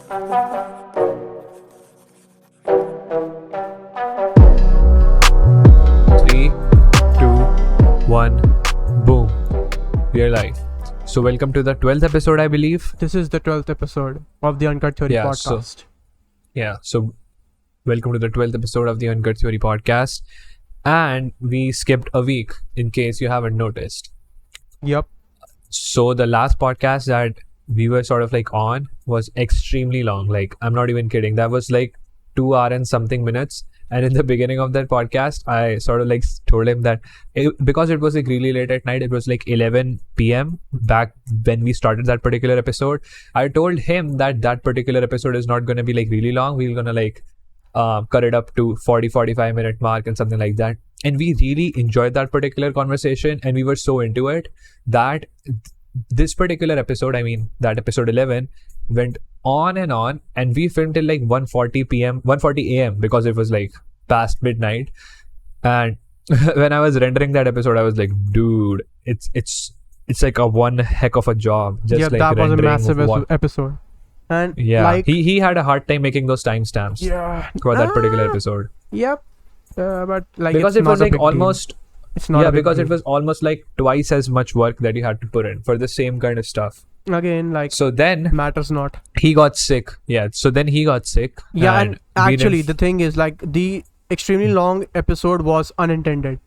Three, two, one, boom. We are live. So welcome to the 12th episode, I believe. This is the 12th episode of the UnCut Theory Podcast. So welcome to the 12th episode of the UnCut Theory Podcast. And we skipped a week, in case you haven't noticed. Yep. So the last podcast that we were sort of like on was extremely long. Like, I'm not even kidding. That was like 2 hours and something minutes. And in the beginning of that podcast, I sort of like told him that because it was like really late at night, it was like 11 p.m. back when we started that particular episode. I told him that that particular episode is not going to be like really long. We're going to like cut it up to 40-45 minute mark and something like that. And we really enjoyed that particular conversation, and we were so into it that this particular episode, I mean that episode 11, went on, and we filmed till like 1:40 a.m. because it was like past midnight. And when I was rendering that episode, I was like, dude, it's like a one heck of a job. Just yeah, like that was a massive one episode. And yeah, like, he had a hard time making those timestamps for that particular episode. Yep. But like, because it's it was not a like big almost deal. It's not. Yeah, a big because deal. it was almost like twice as much work that you had to put in for the same kind of stuff. Again, like, So then matters not. he got sick. Yeah. So then he got sick. Yeah, and we actually, didn't- the thing is, like, the extremely long episode was unintended.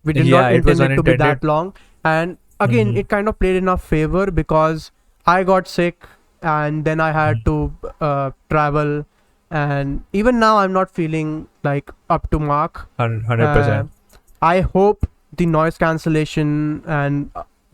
We did Yeah, not it was intend it to be that unintended. long. And again, it kind of played in our favor because I got sick and then I had to travel. And even now, I'm not feeling like up to mark. 100%. I hope the noise cancellation and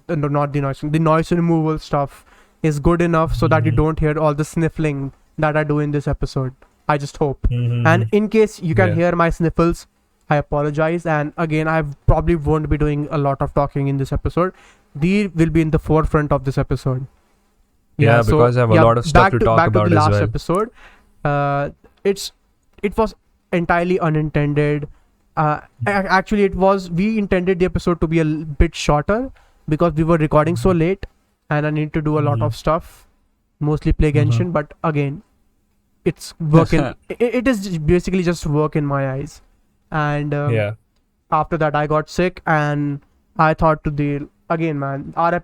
no, not the noise removal stuff is good enough so that you don't hear all the sniffling that I do in this episode. I just hope. And in case you can Yeah. hear my sniffles, I apologize. And again, I probably won't be doing a lot of talking in this episode. They will be in the forefront of this episode. Yeah, because I have a lot of stuff to talk back about to the as last well. episode. It was entirely unintended. Actually, we intended the episode to be a bit shorter because we were recording so late and I need to do a lot of stuff, mostly play Genshin. But again, it's working. It is basically just work in my eyes. And after that, I got sick and I thought to deal again, man. Our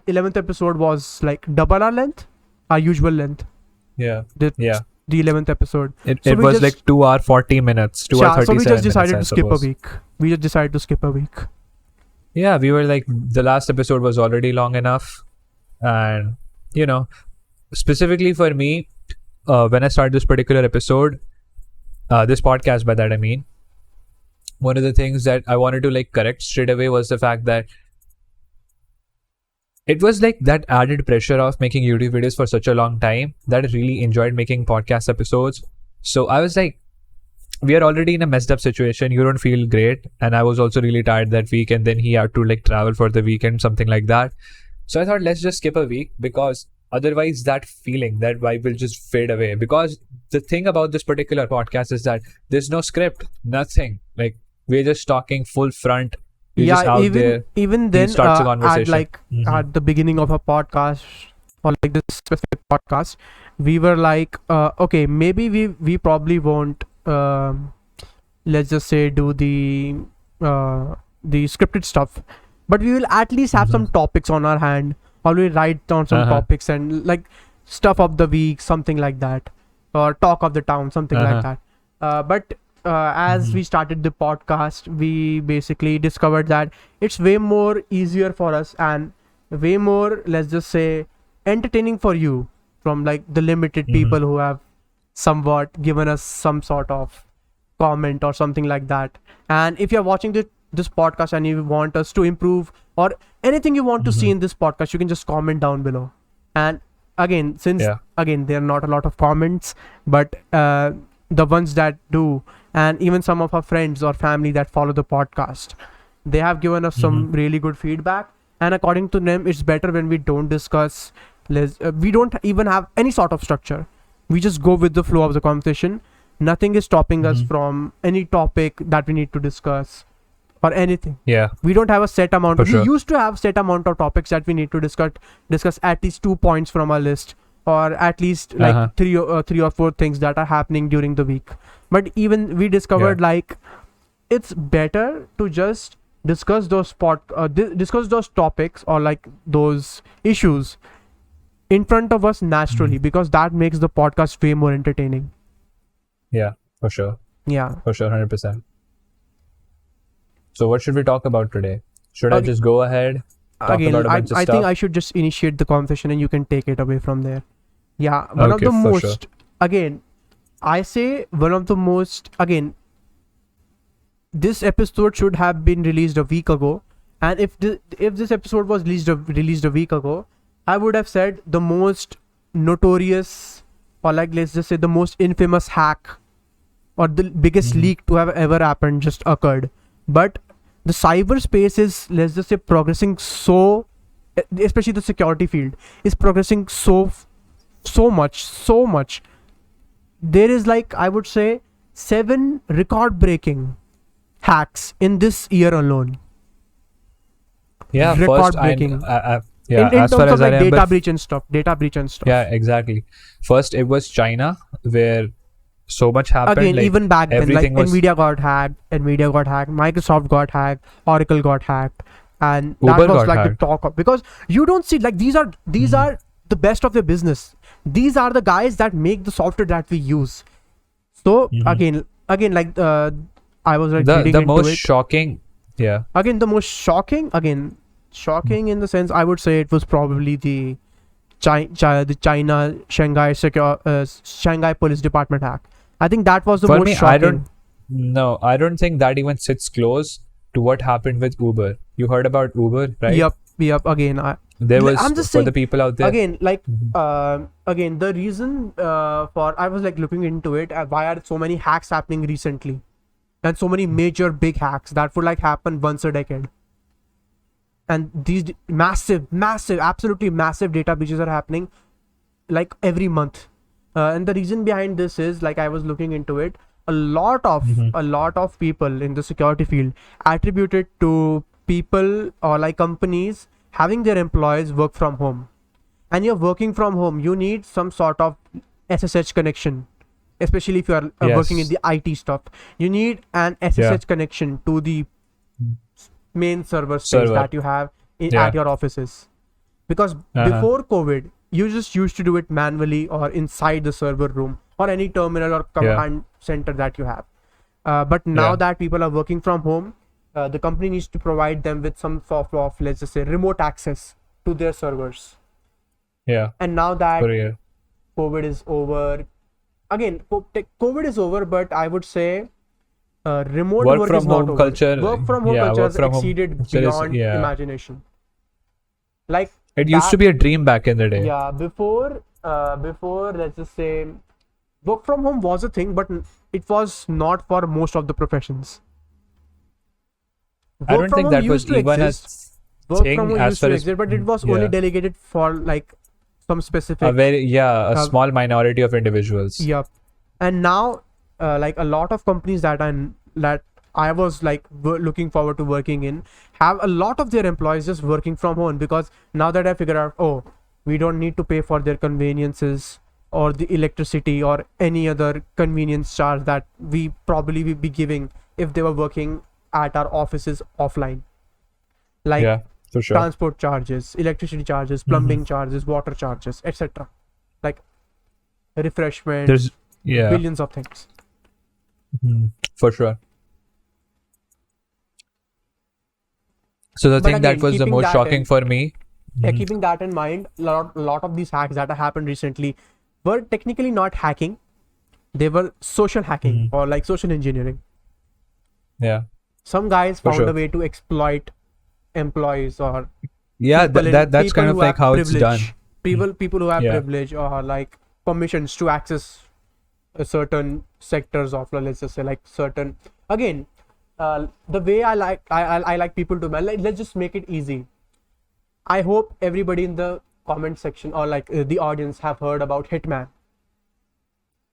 11th episode was like double our length, our usual length. Yeah. The 11th episode. It So we was just- like 2 hours 40 minutes. 2 hours 37 so we just decided minutes, to I skip a suppose. week. We just decided to skip a week. Yeah, we were like, the last episode was already long enough. And, you know, specifically for me, when I started this particular episode, this podcast, by that I mean, one of the things that I wanted to like correct straight away was the fact that it was like that added pressure of making YouTube videos for such a long time that I really enjoyed making podcast episodes. So I was like, we are already in a messed up situation. You don't feel great. And I was also really tired that week. And then he had to like travel for the weekend, something like that. So I thought, let's just skip a week because otherwise that feeling, that vibe will just fade away. Because the thing about this particular podcast is that there's no script, nothing. Like, we're just talking full front. We're just out there. even then, starts a at conversation. like at the beginning of a podcast or like this specific podcast, we were like, okay, maybe we probably won't. Let's just say do the scripted stuff, but we will at least have some topics on our hand, or we write down some topics and like stuff of the week, something like that, or talk of the town, something like that. But as we started the podcast, we basically discovered that it's way more easier for us and way more, let's just say, entertaining for you from like the limited people who have somewhat given us some sort of comment or something like that. And if you're watching this podcast and you want us to improve or anything you want to see in this podcast, you can just comment down below. And again, since again there are not a lot of comments, but the ones that do, and even some of our friends or family that follow the podcast, they have given us some really good feedback. And according to them, it's better when we don't discuss, we don't even have any sort of structure. We just go with the flow of the conversation. Nothing is stopping us from any topic that we need to discuss or anything. Yeah. We don't have a set amount. For We sure. used to have set amount of topics that we need to discuss at least 2 points from our list or at least like three or four things that are happening during the week. But even we discovered like it's better to just discuss those discuss those topics or like those issues in front of us naturally, because that makes the podcast way more entertaining. Yeah, for sure. Yeah, for sure, 100%. So what should we talk about today? Should I just go ahead? Again, I think I should just initiate the conversation and you can take it away from there. Yeah, one of the most, again, I say one of the most, again, this episode should have been released a week ago. And if this episode was released a week ago, I would have said the most notorious, or like let's just say the most infamous hack or the biggest leak to have ever happened just occurred. But the cyberspace is, let's just say, progressing so, especially the security field is progressing so much. There is like, I would say, 7 record-breaking hacks in this year alone. Yeah, record-breaking. Yeah, in as terms far of as like I data remember, breach and stuff. Yeah, exactly. First, it was China, where so much happened. Again, like, even back then, like was... Nvidia got hacked, Microsoft got hacked, Oracle got hacked, and Uber that was like hacked. the talk of, because you don't see like these are the best of their business. These are the guys that make the software that we use. So again, like I was like the most shocking. Yeah. Again, the most shocking. Shocking in the sense, I would say it was probably the China Shanghai Police Department hack. I think that was the For most me, shocking. I don't think that even sits close to what happened with Uber. You heard about Uber, right? Yep. Again, I'm just saying, the people out there. Again, like again, the reason for I was like looking into it, why are so many hacks happening recently, and so many major big hacks that would like happen once a decade. And these massive, absolutely massive data breaches are happening like every month. And the reason behind this is, like I was looking into it, a lot of people in the security field attribute it to people or like companies having their employees work from home. And you're working from home, you need some sort of SSH connection, especially if you are working in the IT stuff. You need an SSH connection to the main server space that you have at your offices, because before COVID you just used to do it manually or inside the server room or any terminal or command center that you have, but now that people are working from home, the company needs to provide them with some sort of, let's just say, remote access to their servers. And now that COVID is over, again, COVID is over, but I would say remote work is not over. Work from home culture has exceeded beyond imagination. Like it used to be a dream back in the day. Yeah, before let's just say, work from home was a thing, but it was not for most of the professions. I don't think that was even a thing as far as, but it was only delegated for like some specific, a small minority of individuals. And now like a lot of companies that I was like looking forward to working in have a lot of their employees just working from home, because now that I figured out, we don't need to pay for their conveniences or the electricity or any other convenience charge that we probably would be giving if they were working at our offices offline, like for sure, transport charges, electricity charges, plumbing charges, water charges, etc., like refreshment. There's billions of things. For sure. So the thing that was the most shocking for me, keeping that in mind, a lot of these hacks that happened recently were technically not hacking. They were social hacking or like social engineering. Some guys found a way to exploit employees or that's kind of like how it's done. People who have privilege or like permissions to access certain sectors of, let's just say, like certain, again, the way I like people to, let's just make it easy. I hope everybody in the comment section or like the audience have heard about Hitman.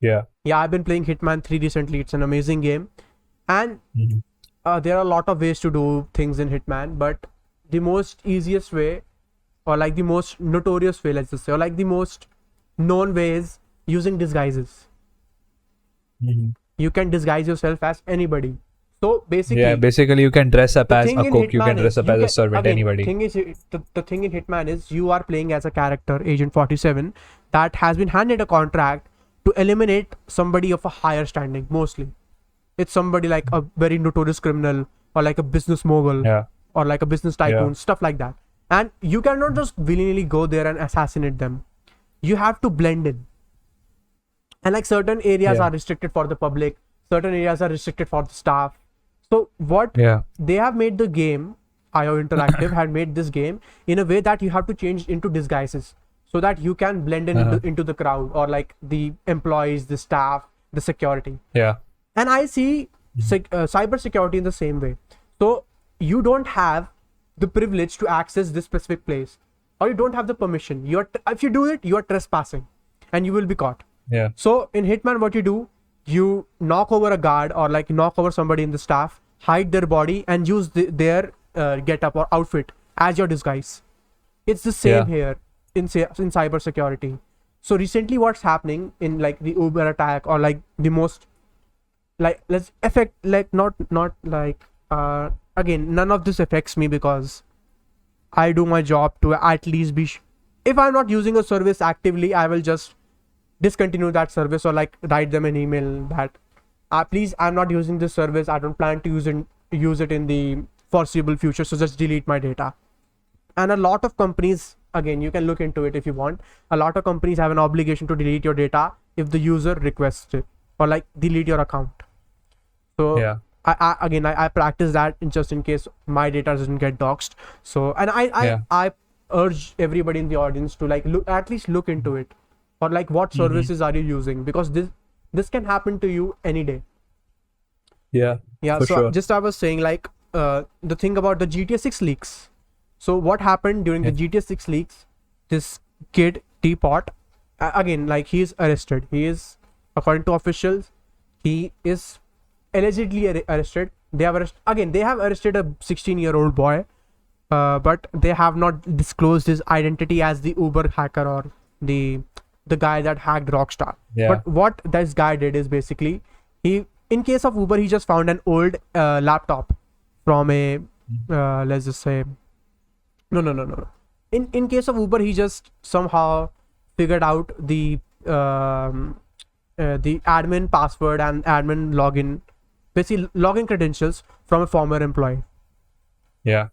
I've been playing Hitman 3 recently. It's an amazing game, and there are a lot of ways to do things in Hitman, but the most easiest way, or like the most notorious way, let's just say, or like the most known way is using disguises. You can disguise yourself as anybody. So basically, you can dress up the as thing a in cook. You can Hitman dress is up as a servant. again, Anybody. the thing in Hitman is you are playing as a character, Agent 47, that has been handed a contract to eliminate somebody of a higher standing. Mostly, it's somebody like a very notorious criminal or like a business mogul or like a business tycoon, stuff like that. And you cannot just willingly go there and assassinate them. You have to blend in. And like certain areas are restricted for the public, certain areas are restricted for the staff. So what they have made the game, IO Interactive had made this game in a way that you have to change into disguises so that you can blend in into the crowd or like the employees, the staff, the security. And I see cyber security in the same way. So you don't have the privilege to access this specific place, or you don't have the permission. If you do it, you are trespassing and you will be caught. So in Hitman, what you do, you knock over a guard or like knock over somebody in the staff, hide their body and use their get-up or outfit as your disguise. It's the same here in cyber security. So recently what's happening in like the Uber attack or like the most like let's affect like not like again, none of this affects me because I do my job to at least be if I'm not using a service actively, I will just discontinue that service or like write them an email that please, I'm not using this service, I don't plan to use it in the foreseeable future, so just delete my data. And a lot of companies, again, you can look into it if you want, a lot of companies have an obligation to delete your data if the user requests it or like delete your account. So I practice that just in case my data doesn't get doxed. So and I urge everybody in the audience to like at least look into it. Or like what services are you using, because this can happen to you any day. So sure. Just I was saying like the thing about the GTA 6 leaks. So what happened during the GTA 6 leaks, this kid Teapot again, like he is arrested. He is, according to officials, he is allegedly arrested. They have arrested a 16-year-old boy, but they have not disclosed his identity as the Uber hacker or the guy that hacked Rockstar. But what this guy did is basically, in case of Uber, he just found an old laptop from a let's just say no. In case of Uber, he just somehow figured out the admin password and admin login, basically login credentials from a former employee. It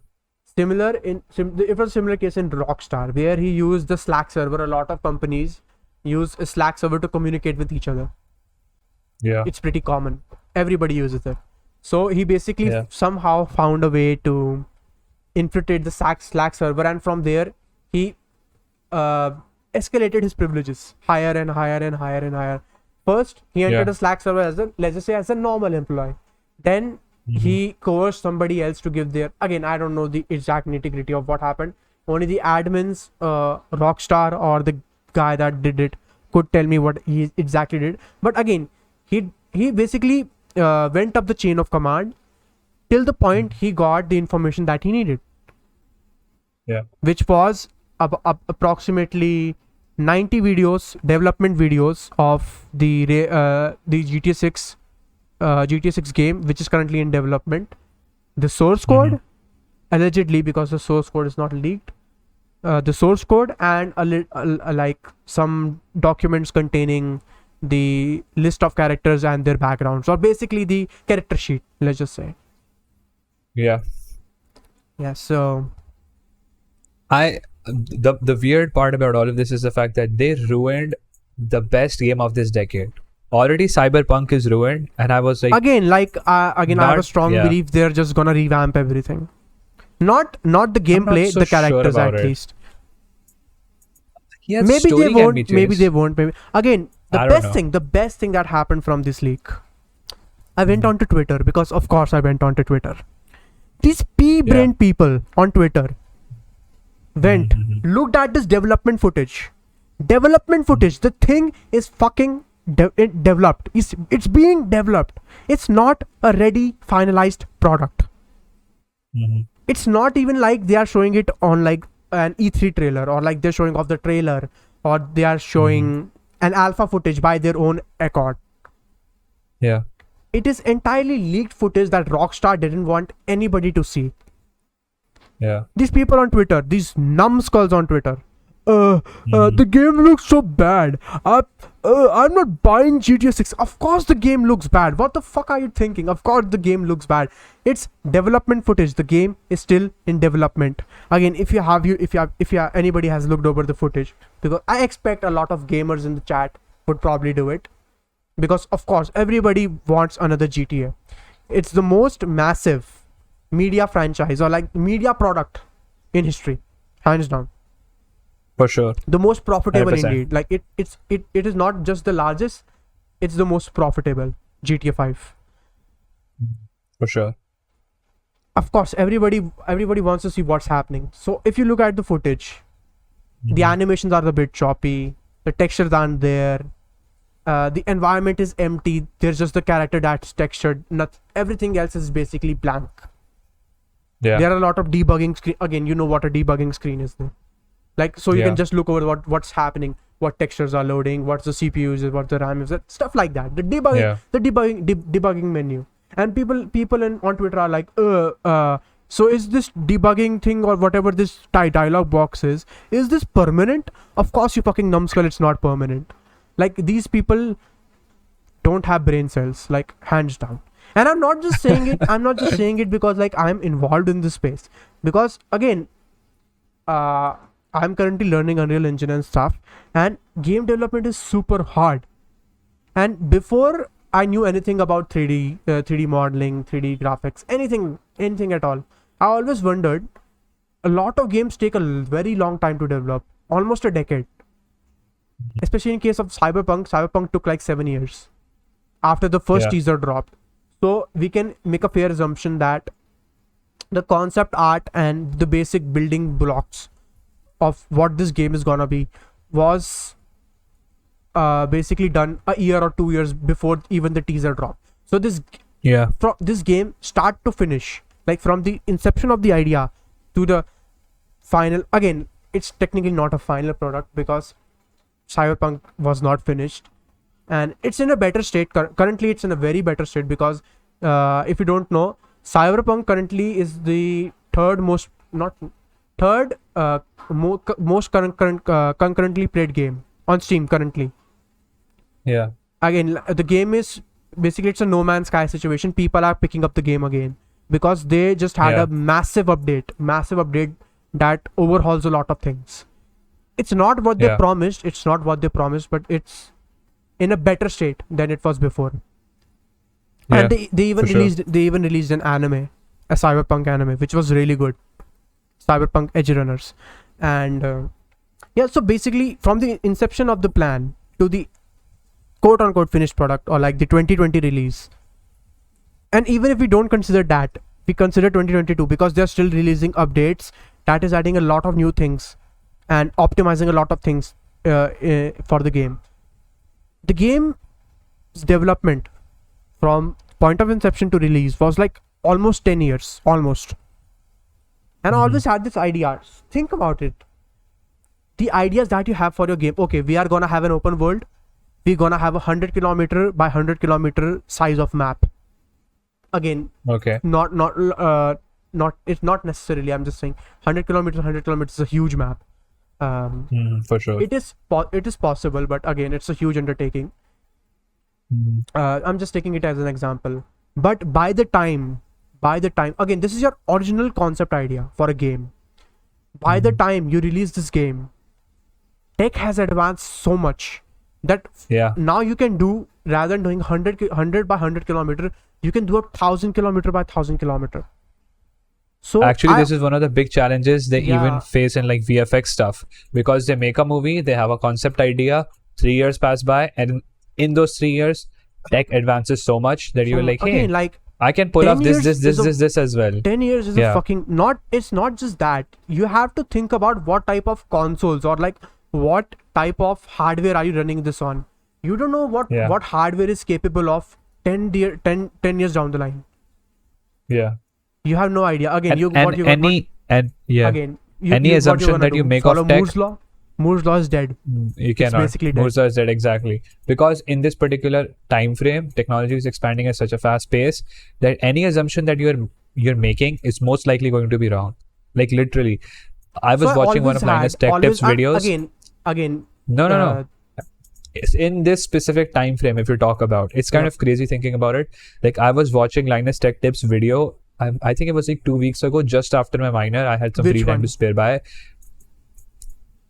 was a similar case in Rockstar where he used the Slack server. A lot of companies use a Slack server to communicate with each other. It's pretty common. Everybody uses it. So he basically somehow found a way to infiltrate the Slack server, and from there he escalated his privileges higher and higher and higher and higher. First, he entered a Slack server as a normal employee. Then he coerced somebody else to give their, again, I don't know the exact nitty-gritty of what happened. Only the admins, Rockstar or the guy that did it could tell me what he exactly did. But again, he basically went up the chain of command till the point he got the information that he needed. Which was approximately 90 videos, development videos of the GTA 6 game, which is currently in development. The source code, allegedly, because the source code is not leaked, the source code and like some documents containing the list of characters and their backgrounds, or basically the character sheet, let's just say. So the weird part about all of this is the fact that they ruined the best game of this decade. Already Cyberpunk is ruined, and I was like, I have a strong belief they're just gonna revamp everything. Not the gameplay, the characters at least. Maybe they won't. Again, the best thing that happened from this leak, I went onto Twitter, because of course I went onto Twitter. These pea-brained people on Twitter looked at this development footage. The thing is fucking developed. It's being developed. It's not a ready, finalized product. It's not even like they are showing it on like an E3 trailer, or like they're showing off the trailer, or they are showing an alpha footage by their own accord. Yeah. It is entirely leaked footage that Rockstar didn't want anybody to see. Yeah. These people on Twitter, these numbskulls on Twitter, the game looks so bad. I'm not buying GTA 6. Of course the game looks bad. What the fuck are you thinking? Of course the game looks bad. It's development footage. The game is still in development. Again, if anybody has looked over the footage, because I expect a lot of gamers in the chat would probably do it, because of course everybody wants another GTA. It's the most massive media franchise or like media product in history, hands down. For sure. The most profitable 100%. indeed. Like it is not just the largest, it's the most profitable. GTA 5. For sure. Of course, everybody wants to see what's happening. So if you look at the footage, the animations are a bit choppy, the textures aren't there, the environment is empty, there's just the character that's textured, everything else is basically blank. Yeah. There are a lot of debugging screen. Again, you know what a debugging screen is there. Like, so you can just look over what's happening, what textures are loading, what's the CPU is, what the RAM is, stuff like that. The debugging menu. And people on Twitter are like, so is this debugging thing or whatever this dialogue box is this permanent? Of course, you fucking numbskull, it's not permanent. Like, these people don't have brain cells, like, hands down. And I'm not just saying it because like I'm involved in this space, because again, I'm currently learning Unreal Engine and stuff, and game development is super hard. And before I knew anything about 3D modeling, 3D graphics, anything at all, I always wondered, a lot of games take a very long time to develop, almost a decade. Especially in case of Cyberpunk took like 7 years after the first teaser dropped. So we can make a fair assumption that the concept art and the basic building blocks of what this game is gonna be was basically done a year or 2 years before even the teaser dropped. So this game start to finish, like from the inception of the idea to the final, again, it's technically not a final product because Cyberpunk was not finished, and it's in a better state. Currently it's in a very better state because if you don't know, Cyberpunk currently is the most concurrently played game on Steam currently. Yeah. Again, the game is basically, it's a No Man's Sky situation. People are picking up the game again because they just had a massive update that overhauls a lot of things. It's not what they promised, but it's in a better state than it was before. And they even released an anime, a Cyberpunk anime, which was really good. Cyberpunk Edge Runners. And so basically from the inception of the plan to the quote unquote finished product, or like the 2020 release, and even if we don't consider that, we consider 2022 because they're still releasing updates that is adding a lot of new things and optimizing a lot of things for the game. The game's development from point of inception to release was like almost 10 years, almost. And I always had this idea. Think about it. The ideas that you have for your game. Okay, we are gonna have an open world. We're gonna have 100 kilometer by 100 kilometer size of map. Again, okay. Not it's not necessarily. I'm just saying 100 kilometers is a huge map. For sure. It is possible, but again, it's a huge undertaking. I'm just taking it as an example. But by the time, again, this is your original concept idea for a game. By the time you release this game, tech has advanced so much that now you can do, rather than doing 100 by 100 kilometer, you can do 1,000 kilometer by 1,000 kilometer. So actually, this is one of the big challenges they even face in like VFX stuff, because they make a movie, they have a concept idea, 3 years pass by, and in those 3 years, tech advances so much that you're like, hey, again, like, I can pull off this as well. 10 years is a fucking it's not just that. You have to think about what type of consoles or like what type of hardware are you running this on. You don't know what hardware is capable of 10 years down the line. Yeah. You have no idea. Again, any assumption that you make of tech. Moore's law. Moore's law is dead. You cannot. basically dead. Moore's law is dead, exactly. Because in this particular time frame, technology is expanding at such a fast pace that any assumption that you're making is most likely going to be wrong. Like literally, I was watching one of Linus Tech Tips videos. Again. No. It's in this specific time frame, if you talk about, it's kind of crazy thinking about it. Like I was watching Linus Tech Tips video. I think it was like 2 weeks ago, just after my minor. I had some free time to spare by.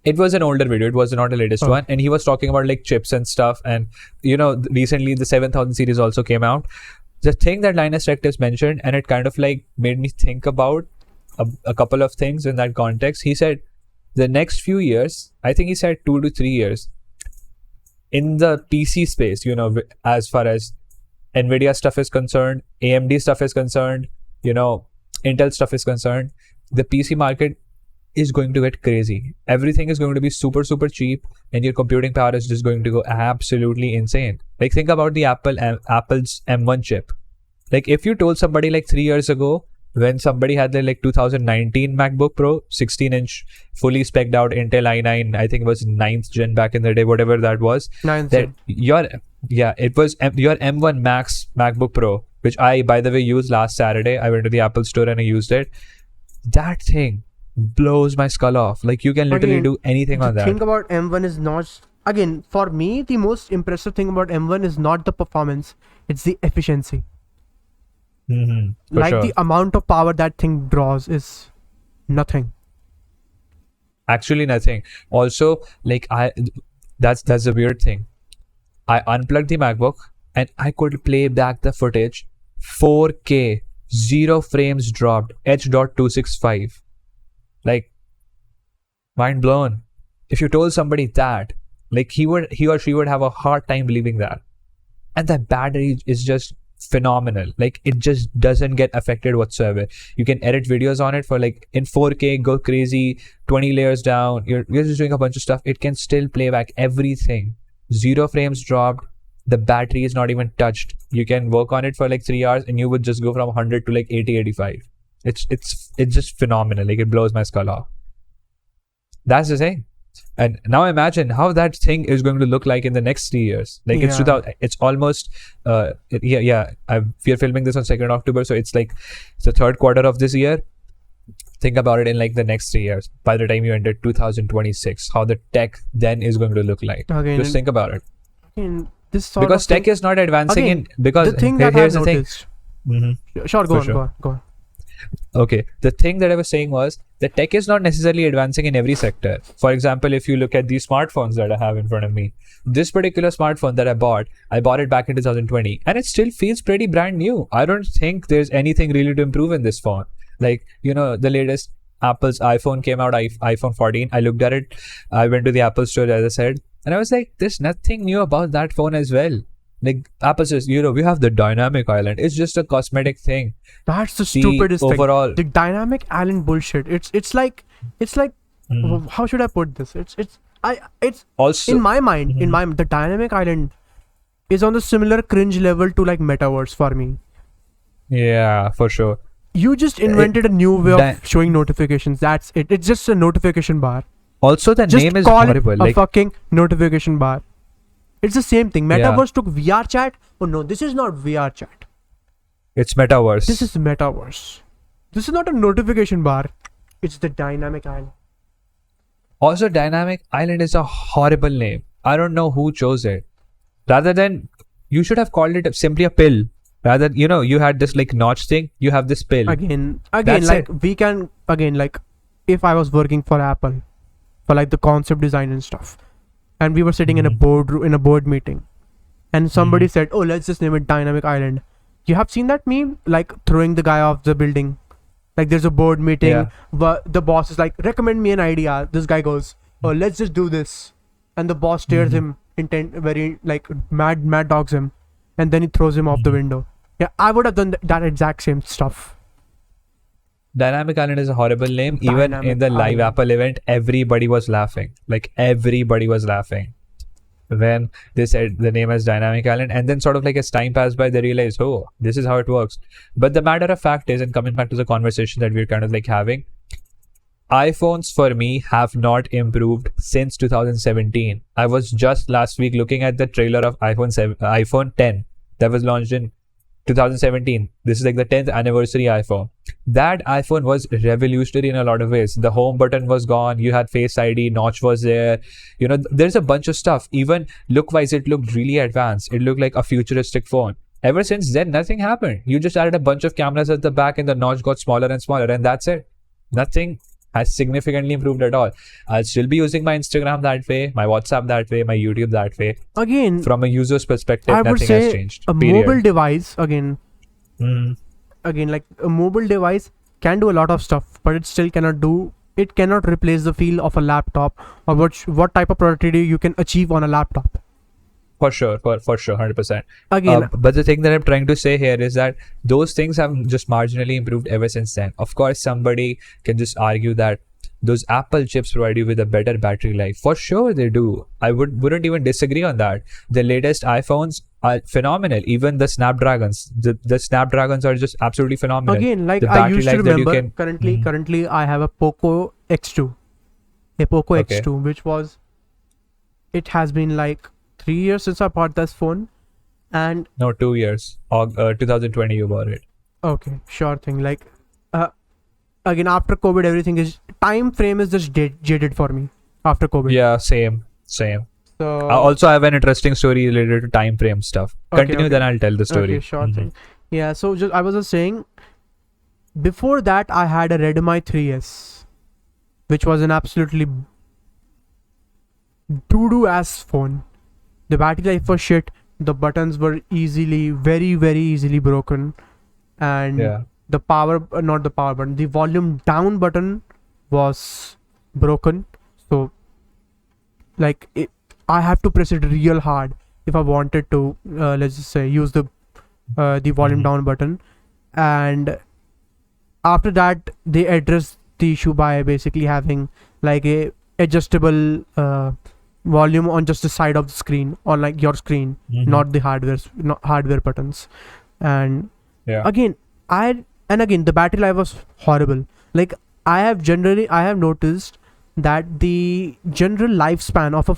It was an older video. It was not the latest one. And he was talking about like chips and stuff. And recently the 7000 series also came out. The thing that Linus Tech Tips mentioned, and it kind of like made me think about a couple of things in that context. He said the next few years, I think he said 2 to 3 years, in the PC space, as far as NVIDIA stuff is concerned, AMD stuff is concerned, Intel stuff is concerned, the PC market is going to get crazy. Everything is going to be super, super cheap, and your computing power is just going to go absolutely insane. Like think about the Apple's M1 chip. Like if you told somebody like 3 years ago, when somebody had their like 2019 MacBook Pro, 16-inch, fully spec'd out Intel i9, I think it was 9th gen back in the day, whatever that was. 9th gen. It was your M1 Max MacBook Pro, which I, by the way, used last Saturday. I went to the Apple store and I used it. That thing blows my skull off. Like you can literally do anything on that. The thing about M1 is not, again, for me, the most impressive thing about M1 is not the performance, it's the efficiency. The amount of power that thing draws is nothing. Actually nothing. Also, like that's the weird thing. I unplugged the MacBook and I could play back the footage 4K, 0 frames dropped, H.265. Like mind blown. If you told somebody that, like he or she would have a hard time believing that. And the battery is just phenomenal. Like it just doesn't get affected whatsoever. You can edit videos on it for like in 4K, go crazy, 20 layers down, you're just doing a bunch of stuff. It can still play back everything. 0 frames dropped. The battery is not even touched. You can work on it for like 3 hours and you would just go from 100 to like 80, 85. It's just phenomenal. Like it blows my skull off. That's the thing. And now imagine how that thing is going to look like in the next 3 years. Like it's almost we are filming this on 2nd October, so it's like the 3rd quarter of this year. Think about it in like the next 3 years. By the time you enter 2026, how the tech then is going to look like. Just think about it. Because tech is not advancing because the thing that here's the noticed. thing. Sure, go on. Okay, the thing that I was saying was the tech is not necessarily advancing in every sector. For example, if you look at these smartphones that I have in front of me, this particular smartphone that I bought it back in 2020 and it still feels pretty brand new. I don't think there's anything really to improve in this phone. Like, the latest Apple's iPhone came out, iPhone 14. I looked at it. I went to the Apple store, as I said, and I was like, there's nothing new about that phone as well. Like Apple says, we have the dynamic island. It's just a cosmetic thing. That's the stupidest thing. The dynamic island bullshit. It's like how should I put this? It's also in my mind, the dynamic island is on the similar cringe level to like metaverse for me. Yeah, for sure. You just invented a new way of showing notifications. That's it. It's just a notification bar. Also, the name is horrible. Just call it a fucking notification bar. It's the same thing. Metaverse took VR chat. Oh no, this is not VR chat. It's metaverse. This is metaverse. This is not a notification bar. It's the dynamic island. Also, dynamic island is a horrible name. I don't know who chose it. Rather than, you should have called it simply a pill. Rather, you had this like notch thing. You have this pill. Again, like we can, like if I was working for Apple, for like the concept design and stuff, and we were sitting in a board meeting, and somebody said, oh, let's just name it Dynamic Island. You have seen that meme, like throwing the guy off the building. Like there's a board meeting, but the boss is like, recommend me an idea. This guy goes, oh, let's just do this. And the boss stares him very like mad dogs him, and then he throws him off the window. Yeah, I would have done that exact same stuff. Dynamic Island is a horrible name. Even in the live Apple event, everybody was laughing. Like everybody was laughing when they said the name as Dynamic Island. And then sort of like as time passed by, they realized, oh, this is how it works. But the matter of fact is, and coming back to the conversation that we're kind of like having, iPhones for me have not improved since 2017. I was just last week looking at the trailer of iPhone 10 that was launched in 2017. This is like the 10th anniversary iPhone. That iPhone was revolutionary in a lot of ways. The home button was gone. You had Face ID, notch was there. You know, there's a bunch of stuff. Even look-wise, it looked really advanced. It looked like a futuristic phone. Ever since then, nothing happened. You just added a bunch of cameras at the back and the notch got smaller and smaller, and that's it. Nothing has significantly improved at all. I'll still be using my Instagram that way, my WhatsApp that way, my YouTube that way. Again, from a user's perspective, I would nothing say has changed. a Period. mobile device, again, Mhm. like a mobile device can do a lot of stuff, but it still cannot replace the feel of a laptop, or what type of productivity you can achieve on a laptop. For sure, 100%. Again, But the thing that I'm trying to say here is that those things have just marginally improved ever since then. Of course, somebody can just argue that those Apple chips provide you with a better battery life. For sure they do. I wouldn't even disagree on that. The latest iPhones are phenomenal. Even the Snapdragons. The Snapdragons are just absolutely phenomenal. again, like the I battery used to life that you remember, can- currently I have a Poco X2, Okay. X2, it has been like 3 years since I bought this phone, and No, 2 years. 2020 you bought it. okay, sure thing. Like, again, after COVID, everything is time frame is just jaded for me after COVID. Yeah, same. So Also, I have an interesting story related to time frame stuff. Okay, Continue, okay. then I'll tell the story. okay, sure Mhm. thing. Yeah. So I was just saying. Before that, I had a Redmi 3S, which was an absolutely doo-doo ass phone. The battery life was shit. The buttons were very, very easily broken, and Yeah. not the power button, the volume down button was broken. So, like, I have to press it real hard if I wanted to, let's just say, use the volume down button. And after that, they addressed the issue by basically having like a adjustable volume on just the side of the screen, on like your screen, Mhm. not the hardware buttons. And Yeah. again, the battery life was horrible. Like, I have noticed that the general lifespan of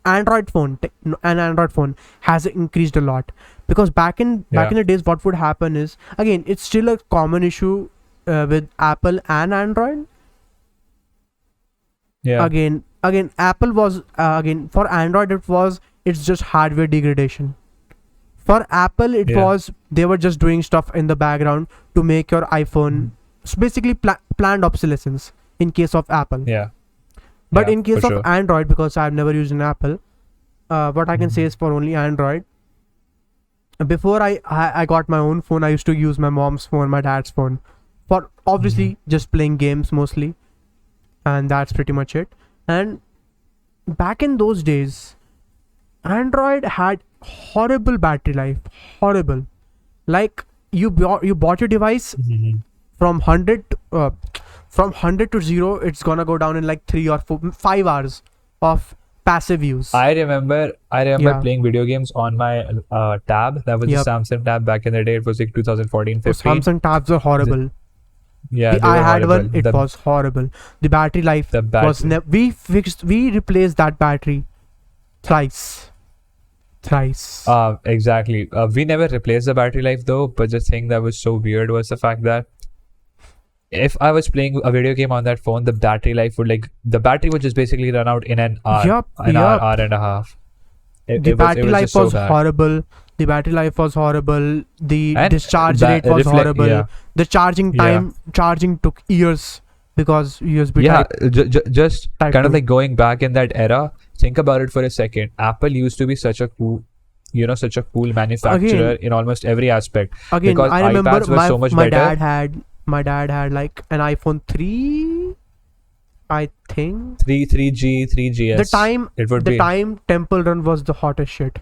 an Android phone has increased a lot, because back in the days, what would happen is, again, it's still a common issue with Apple and Android. Yeah. Again, Apple was for Android it's just hardware degradation. For Apple, it Yeah. was they were just doing stuff in the background to make your iPhone. So basically, planned obsolescence in case of Apple. Yeah. But Yeah, in case for of sure. Android, because I've never used an Apple, what I can say is for only Android. Before I got my own phone, I used to use my mom's phone, my dad's phone, for obviously just playing games mostly, and that's pretty much it. And back in those days, Android had horrible battery life, horrible. Like, you bought your device Mhm. from 100 to 0, it's gonna go down in like 3 or 5 hours of passive use. I remember Yeah. playing video games on my tab. That was Yep. the Samsung tab back in the day. It was like 2014, Those 15. Samsung tabs are horrible. Yeah, I had horrible. one, it was horrible. The battery life The was battery. we replaced that battery thrice. Exactly. We never replaced the battery life though, but the thing that was so weird was the fact that if I was playing a video game on that phone, the battery would just basically run out in an hour, Yup. hour and a half. The battery life just so was bad. horrible. The battery life was horrible. The And discharge rate was horrible. yeah. The charging took years because USB Yeah, type. just Type kind of 2. like going back in that era. Think about it for a second. Apple used to be such a cool manufacturer in almost every aspect. Again, because I remember iPads were so much my better. dad had like an iPhone 3, I think. 3GS. The time Temple Run was the hottest shit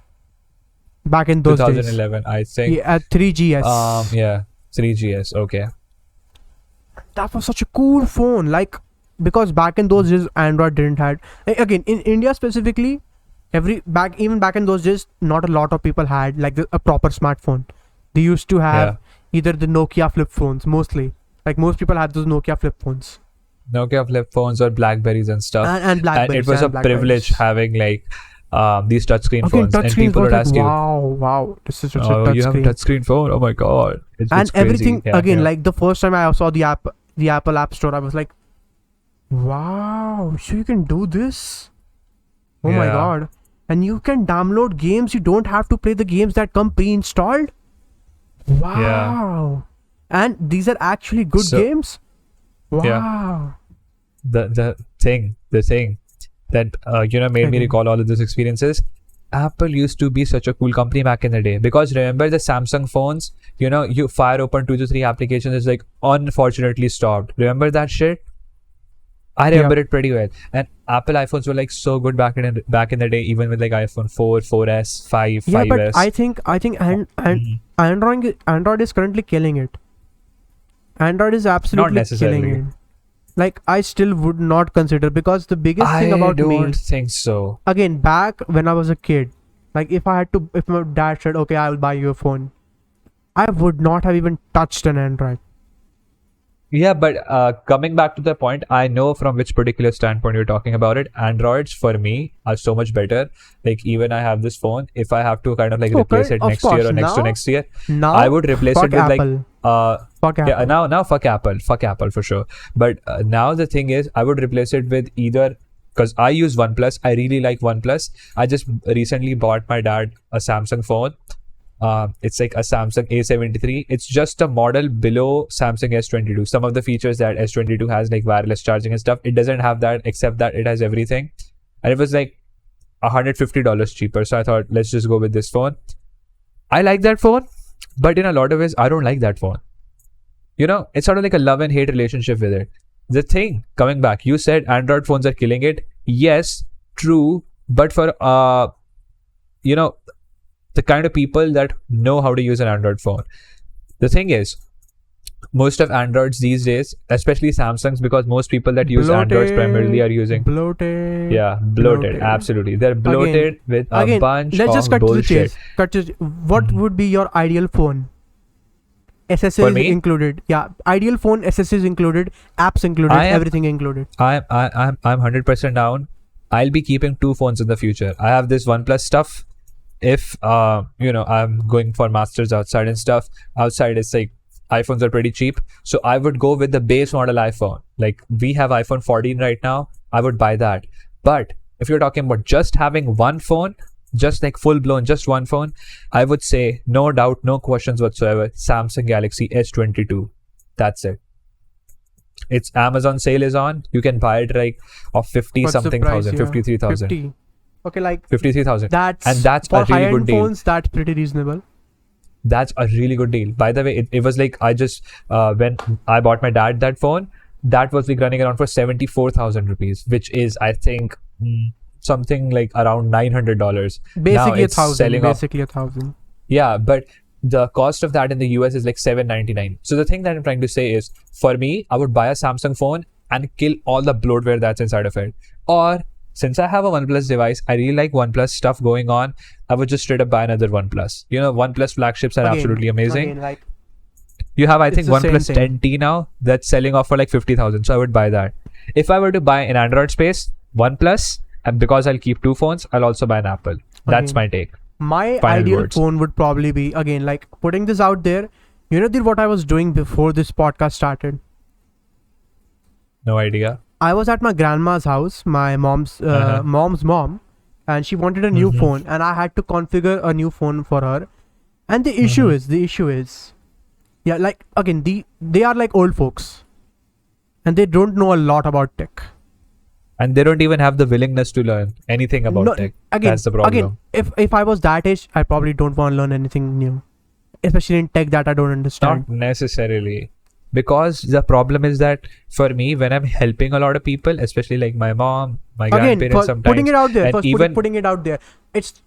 back in those days. 2011, I think. Yeah, at 3GS. 3GS. Okay. That was such a cool phone, like, because back in those days Android didn't had, again, in India specifically, even back in those days, not a lot of people had like a proper smartphone. They used to have either the Nokia flip phones, mostly, like most people had those Nokia flip phones. Nokia flip phones or Blackberries and stuff. And Blackberries. And it was a privilege having like these touchscreen phones. And people would ask you, wow, this is such a touchscreen. You have a touchscreen phone? Oh my god. It's everything, crazy. again, like the first time I saw the Apple App Store, I was like, wow, so you can do this? Oh my god. And you can download games. You don't have to play the games that come pre-installed. Wow. Yeah. And these are actually good games. Wow. Yeah. The thing that made me recall all of those experiences. Apple used to be such a cool company back in the day, because remember the Samsung phones, you fire open 2 to 3 applications, it's like unfortunately stopped. Remember that shit? I remember it pretty well. And Apple iPhones were like so good back in the day, even with like iPhone 4, 4S, 5, 5S. Yeah, but I think Android is currently killing it. Android is absolutely killing it. Like, I still would not consider, because the biggest thing about me... I don't think so. Again, back when I was a kid, like if my dad said, okay, I will buy you a phone, I would not have even touched an Android. Yeah, but coming back to the point, I know from which particular standpoint you're talking about it. Androids for me are so much better. Like, even I have this phone, if I have to kind of like replace it next year or next to next year, I would replace it with Apple. Fuck Apple. Yeah, now fuck Apple for sure. But now the thing is, I would replace it with either, because I use OnePlus. I really like OnePlus. I just recently bought my dad a Samsung phone. It's like a Samsung A73. It's just a model below Samsung S22. Some of the features that S22 has, like wireless charging and stuff, it doesn't have that, except that it has everything. And it was like $150 cheaper. So I thought, let's just go with this phone. I like that phone, but in a lot of ways, I don't like that phone. It's sort of like a love and hate relationship with it. The thing, coming back, you said Android phones are killing it. Yes, true. But for, the kind of people that know how to use an Android phone. The thing is, most of Androids these days, especially Samsungs, because most people that use Androids primarily are using... Bloated. Yeah, bloated. Absolutely. They're bloated with a bunch let's just of cut bullshit. To the chase. What would be your ideal phone? SSDs included. Yeah, ideal phone, SSDs included, apps included, everything included. I'm 100% down. I'll be keeping 2 phones in the future. I have this OnePlus stuff. If I'm going for masters outside and stuff, outside it's like iPhones are pretty cheap, so I would go with the base model iPhone. Like, we have iPhone 14 right now, I would buy that. But if you're talking about just having one phone, just like full blown just one phone, I would say, no doubt, no questions whatsoever, Samsung Galaxy S22. That's it. Its Amazon sale is on. You can buy it like of 53,000. 50. Okay, like 53,000. That's a for really good deal. Phones, that's pretty reasonable. That's a really good deal. By the way, it was like, I just when I bought my dad that phone, that was like running around for 74,000 rupees, which is, I think, something like around $900. Basically 1,000. Yeah, but the cost of that in the US is like $799. So the thing that I'm trying to say is, for me, I would buy a Samsung phone and kill all the bloatware that's inside of it. Or, since I have a OnePlus device, I really like OnePlus stuff going on, I would just straight up buy another OnePlus. OnePlus flagships are absolutely amazing. You have, I think, OnePlus 10T now that's selling off for like 50,000. So I would buy that. If I were to buy in Android space, OnePlus, and because I'll keep 2 phones, I'll also buy an Apple. That's my take. My ideal phone would probably be, again, like putting this out there, what I was doing before this podcast started? No idea. I was at my grandma's house, my mom's mom, and she wanted a new phone, and I had to configure a new phone for her. And the issue is, yeah, like, again, they are like old folks, and they don't know a lot about tech. And they don't even have the willingness to learn anything about tech. That's the problem. Again, if I was that age, I probably don't want to learn anything new, especially in tech that I don't understand. Not necessarily. Because the problem is that for me, when I'm helping a lot of people, especially like my mom, my grandparents, sometimes putting it out there, putting it out there,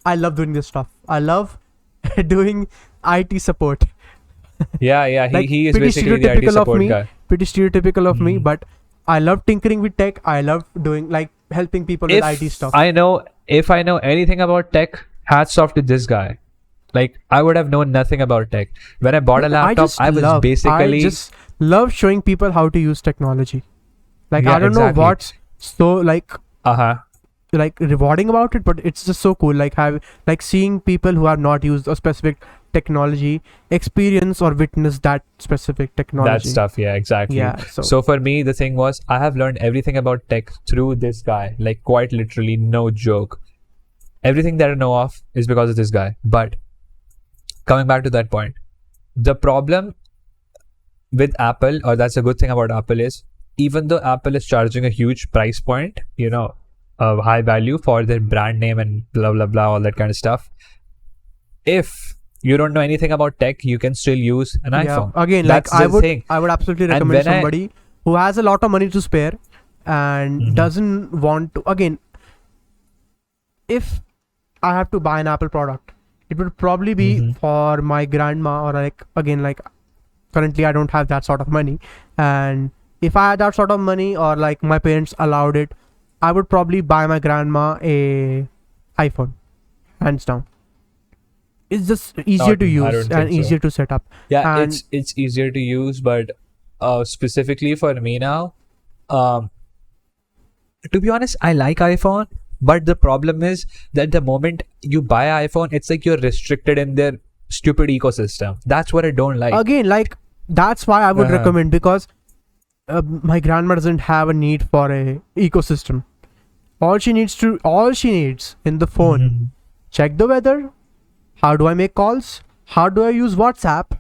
I love doing this stuff. I love doing IT support. Yeah, like, he is basically the IT support guy. Pretty stereotypical of me, but I love tinkering with tech. I love doing, like, helping people with IT stuff. If I know anything about tech, hats off to this guy. Like, I would have known nothing about tech. When I bought a laptop, I just love showing people how to use technology. Like Yeah, I don't exactly. know what's so like rewarding about it, but it's just so cool. Like seeing people who have not used a specific technology experience or witness that specific That technology. stuff. Yeah, exactly. Yeah. So for me, the thing was, I have learned everything about tech through this guy. Like quite literally, no joke. Everything that I know of is because of this guy. But coming back to that point, the problem with Apple, or that's a good thing about Apple, is even though Apple is charging a huge price point, a high value for their brand name and blah blah blah, all that kind of stuff. If you don't know anything about tech, you can still use an iPhone. Again, That's like the thing. I would absolutely And recommend when I- somebody who has a lot of money to spare and Mhm. doesn't want to. Again, if I have to buy an Apple product, it would probably be Mhm. for my grandma, or like currently I don't have that sort of money, and if I had that sort of money, or like my parents allowed it, I would probably buy my grandma a iPhone, hands down. It's just easier to I use don't and think so. easier to set up. Yeah, And- it's easier to use, but specifically for me now, to be honest, I like iPhone, but the problem is that the moment you buy an iPhone, it's like you're restricted in their stupid ecosystem. That's what I don't like. Again, like that's why I would Uh-huh. recommend, because my grandma doesn't have a need for a ecosystem. All she needs in the phone, Mhm. check the weather, how do I make calls, how do I use WhatsApp,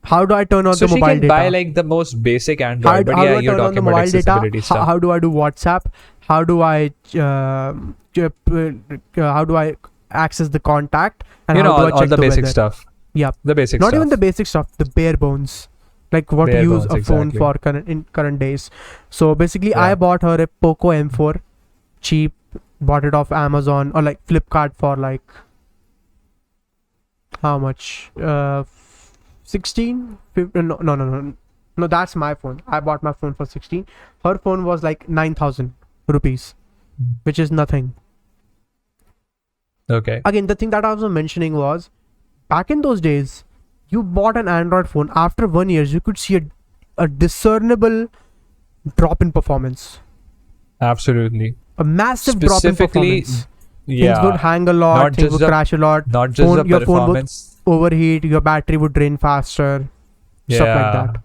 how do I turn on So the she mobile can data, buy like the most basic how, Android, but how yeah, do I you're turn on talking the about mobile accessibility data, stuff. how do I do WhatsApp, how do I access the contact, and how do I all check the basic weather. stuff. Yep. The basic Not stuff. even the basic stuff, the bare bones, like what Bare to use bones, a phone exactly. for in current days. So basically, Yeah. I bought her a Poco M4, cheap, bought it off Amazon or like Flipkart for like how much? 16? No, that's my phone. I bought my phone for 16. Her phone was like 9,000 rupees, which is nothing. Okay. Again, the thing that I was mentioning was, back in those days, you bought an Android phone. After 1 year, you could see a discernible drop in performance. Absolutely. A massive drop in Specifically, performance. yeah. Things would hang a lot. Not Things just would the- crash a lot. Not just phone- the your phone would- performance. Overheat. Your battery would drain faster. Stuff like that.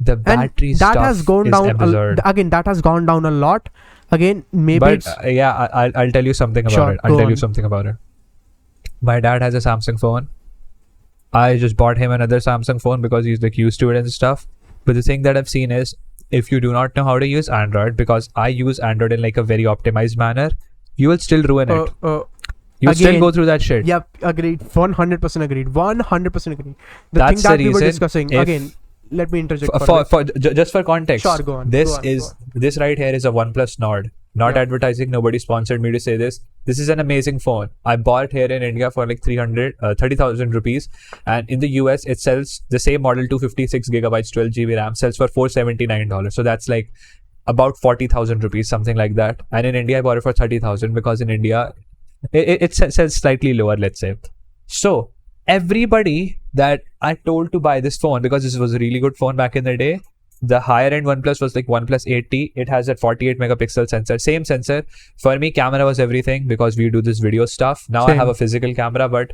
The battery And that stuff has gone is down. absurd. Again, that has gone down a lot. Again, maybe But it's I'll tell you something about Sure, it. I'll go tell you on. something about it. My dad has a Samsung phone. I just bought him another Samsung phone because he's like used to it and stuff. But the thing that I've seen is, if you do not know how to use Android, because I use Android in like a very optimized manner, you will still ruin it. You still again, go through that shit. Yep, agreed. 100% agreed. 100% agreed. The That's thing that the we were reason discussing, if- again, let me interject. Just for context, Sure, go on, this go on, is go on. this right here is a OnePlus Nord. Not Yeah. advertising. Nobody sponsored me to say this. This is an amazing phone. I bought it here in India for like 30,000 rupees, and in the US it sells the same model, 256 gigabytes, 12 GB RAM, sells for $479. So that's like about 40,000 rupees, something like that. And in India I bought it for 30,000 because in India it sells slightly lower, let's say. So everybody that I told to buy this phone, because this was a really good phone back in the day, the higher end OnePlus was like OnePlus 8T. It has a 48 megapixel sensor, same sensor. For me, camera was everything because we do this video stuff. Now I Same. have a physical camera, but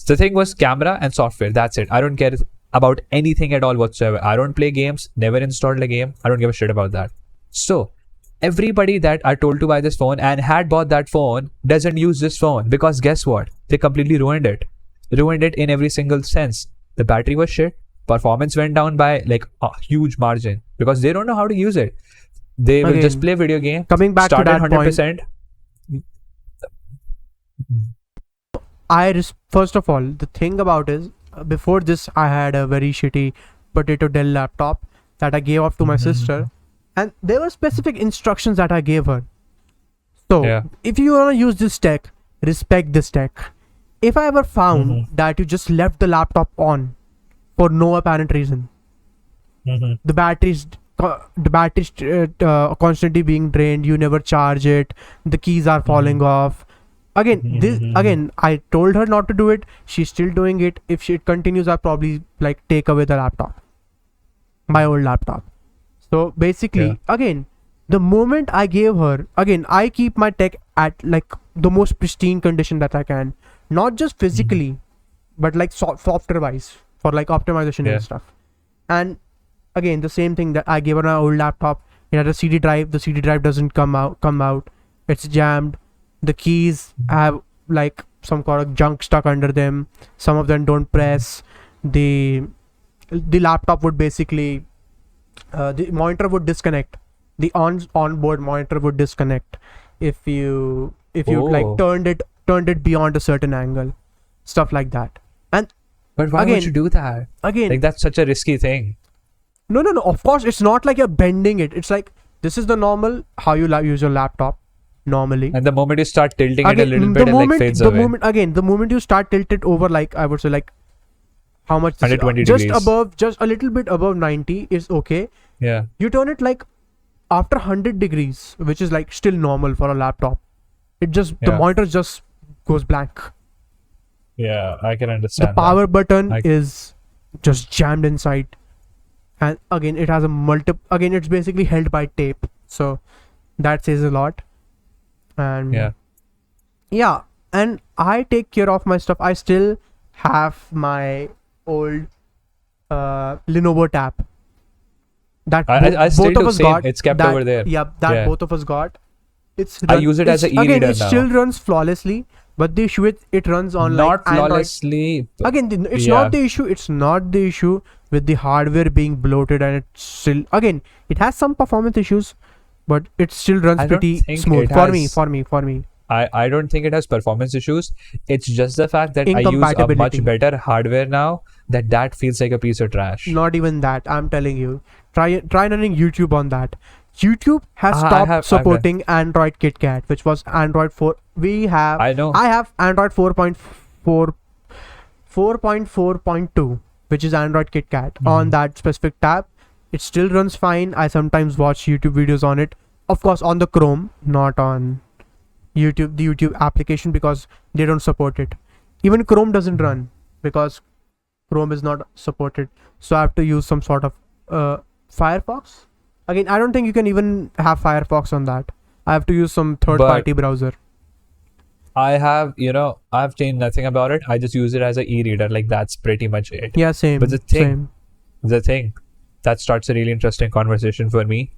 the thing was camera and software. That's it. I don't care about anything at all whatsoever. I don't play games, never installed a game. I don't give a shit about that. So everybody that I told to buy this phone and had bought that phone doesn't use this phone, because guess what? They completely ruined it. Ruined it in every single sense. The battery was shit. Performance went down by like a huge margin because they don't know how to use it. They will Again, just play video game. coming back to start at that 100%. First of all, the thing about is, before this, I had a very shitty potato Dell laptop that I gave off to my sister, and there were specific instructions that I gave her. So, Yeah. if you want to use this tech, respect this tech. If I ever found that you just left the laptop on for no apparent reason, the battery's constantly being drained, you never charge it, the keys are falling off. Again, I told her not to do it. She's still doing it. If it continues, I'll probably like take away the laptop, my old laptop. So basically, again, the moment I gave her, again, I keep my tech at like the most pristine condition that I can, not just physically, but like software wise for like optimization and stuff. And again, the same thing that I gave her my old laptop. It had a CD drive. The CD drive doesn't come out. It's jammed. The keys have like some kind of junk stuck under them. Some of them don't press. The laptop would basically the monitor would disconnect. The onboard monitor would disconnect if you like turned it beyond a certain angle, stuff like that. And but why would you do that? Again, like that's such a risky thing. No. Of course, it's not like you're bending it. It's like this is the normal how you use your laptop normally. And the moment you start tilting it a little bit, it like fades away. The moment you start tilt it over, like I would say, like how much? 120 just degrees. Just a little bit above 90 is okay. Yeah. You turn it like after 100 degrees, which is like still normal for a laptop. It just the monitor just goes blank. Yeah, I can understand. The power button is just jammed inside. And again, it has a again, it's basically held by tape, so that says a lot. And and I take care of my stuff. I still have my old Lenovo tab that I still both of do us same. got. It's kept over there. Both of us got. I use it as an e-reader again, it now. still runs flawlessly, but the issue is it runs on not like flawlessly. Android. Again, it's not the issue. It's not the issue with the hardware being bloated, and it's still, again, it has some performance issues, but it still runs pretty smooth for me. I don't think it has performance issues. It's just the fact that I use a much better hardware now that feels like a piece of trash. Not even that. I'm telling you. Try running YouTube on that. YouTube has stopped supporting Android KitKat, which was Android 4. I have Android 4.4.2, which is Android KitKat on that specific tab. It still runs fine. I sometimes watch YouTube videos on it. Of course, on the Chrome, not on YouTube, the YouTube application, because they don't support it. Even Chrome doesn't run because Chrome is not supported. So I have to use some sort of Firefox. Again, I don't think you can even have Firefox on that. I have to use some third-party browser. I've changed nothing about it. I just use it as an e-reader. Like that's pretty much it. Yeah, same. But the thing that starts a really interesting conversation for me,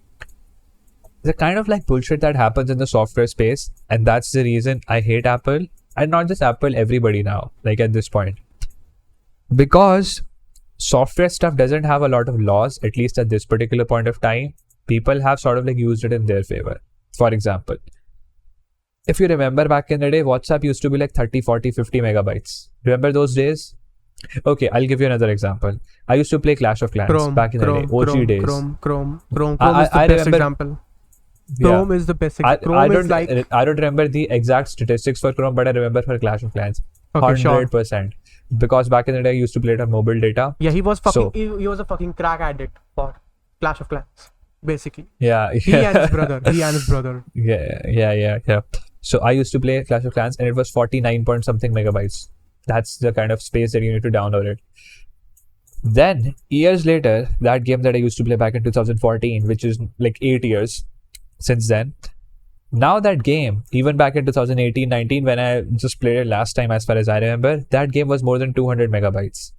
the kind of like bullshit that happens in the software space, and that's the reason I hate Apple, and not just Apple, everybody now, like at this point, because software stuff doesn't have a lot of laws, at least at this particular point of time. People have sort of like used it in their favor. For example, if you remember back in the day, WhatsApp used to be like 30, 40, 50 megabytes. Remember those days? Okay, I'll give you another example. I used to play Clash of Clans back in the day, OG days. Chrome is the best example. Chrome is the best example. I don't remember the exact statistics for Chrome, but I remember for Clash of Clans. 100%. Because back in the day, I used to play it on mobile data. Yeah, he was he was a fucking crack addict for Clash of Clans, basically. Yeah. He and his brother. Yeah. So I used to play Clash of Clans, and it was 49 point something megabytes. That's the kind of space that you need to download it. Then, years later, that game that I used to play back in 2014, which is like 8 years since then. Now that game, even back in 2018-19, when I just played it last time, as far as I remember, that game was more than 200 megabytes.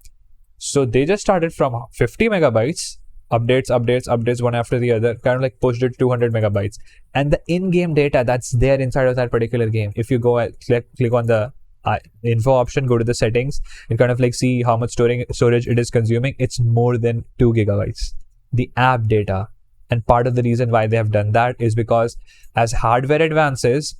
So they just started from 50 megabytes, updates one after the other, kind of like pushed it to 200 megabytes. And the in-game data that's there inside of that particular game, if you go and click on the info option, go to the settings, and kind of like see how much storage it is consuming, it's more than 2 gigabytes. The app data. And part of the reason why they have done that is because as hardware advances,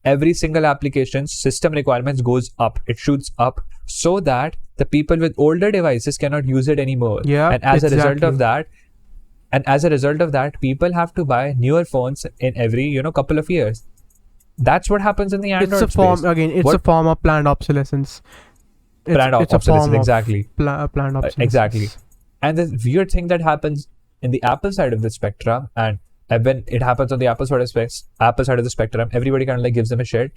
every single application's system requirements goes up. It shoots up so that the people with older devices cannot use it anymore. Yeah, and as a result of that, people have to buy newer phones in every couple of years. That's what happens in the Android space. It's a form of planned obsolescence. Planned obsolescence, exactly. Planned obsolescence. Exactly. And the weird thing that happens in the Apple side of the spectrum, and when it happens on the Apple side of the spectrum, everybody kind of like gives them a shit,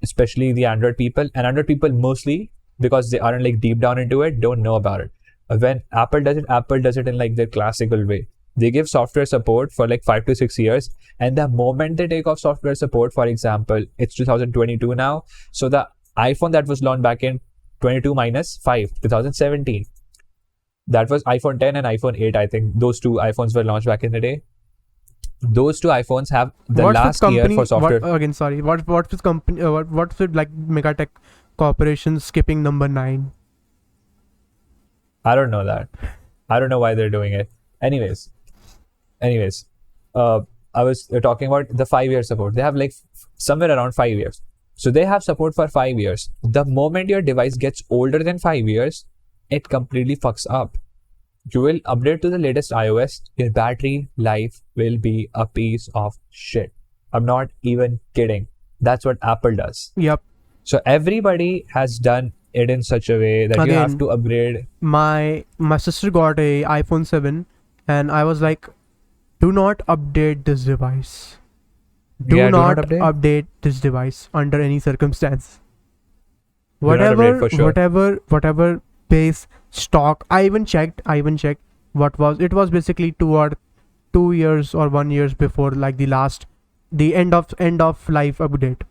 especially the Android people. And Android people mostly, because they aren't like deep down into it, don't know about it. When Apple does it in like their classical way. They give software support for like 5 to 6 years. And the moment they take off software support, for example, it's 2022 now. So the iPhone that was launched back in 22 minus 5, 2017. That was iPhone 10 and iPhone 8. I think those two iPhones were launched back in the day. Those two iPhones have the last year for software. What's with company? What's with like Megatech Corporation skipping number 9? I don't know that. I don't know why they're doing it. Anyways, I was talking about the 5-year support. They have like somewhere around 5 years. So they have support for 5 years. The moment your device gets older than 5 years, it completely fucks up. You will update to the latest iOS, your battery life will be a piece of shit. I'm not even kidding. That's what Apple does. Yep. So everybody has done it in such a way that you have to upgrade. My sister got a iPhone 7 and I was like, do not update this device. Do not update this device under any circumstance. Whatever base stock. I even checked what was it was basically 2 years or 1 year before like the end of life update.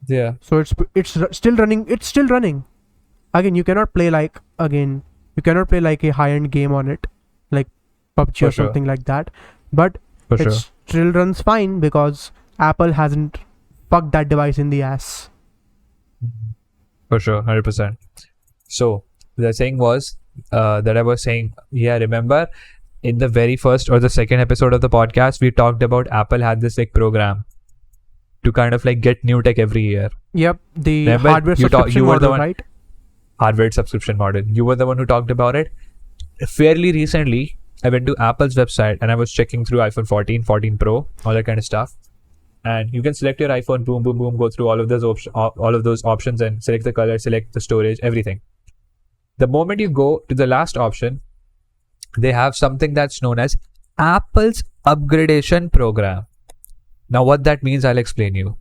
Yeah. So it's still running. Again, you cannot play like a high-end game on it, like PUBG or something like that. But still runs fine because Apple hasn't fucked that device in the ass. For sure, 100%. So the thing was that I was saying, remember in the very first or the second episode of the podcast, we talked about Apple had this like program to kind of like get new tech every year. Yep, the hardware subscription model, right? Hardware subscription model. You were the one who talked about it. Fairly recently, I went to Apple's website and I was checking through iPhone 14, 14 Pro, all that kind of stuff. And you can select your iPhone, boom, boom, boom, go through all of those options and select the color, select the storage, everything. The moment you go to the last option, they have something that's known as Apple's upgradation program. Now, what that means, I'll explain you.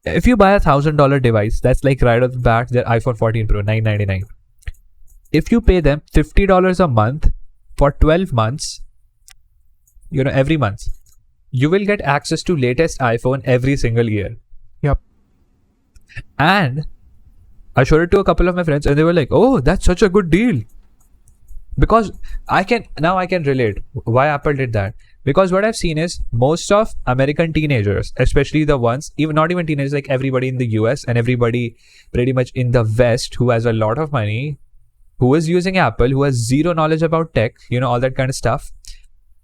If you buy $1,000 device, that's like right off the bat, their iPhone 14 Pro, $999. If you pay them $50 a month for 12 months, every month, you will get access to latest iPhone every single year. Yep. And I showed it to a couple of my friends and they were like, oh, that's such a good deal. Because I can relate why Apple did that. Because what I've seen is most of American teenagers, especially the ones, not even teenagers, like everybody in the US and everybody pretty much in the West who has a lot of money, who is using Apple, who has zero knowledge about tech, all that kind of stuff,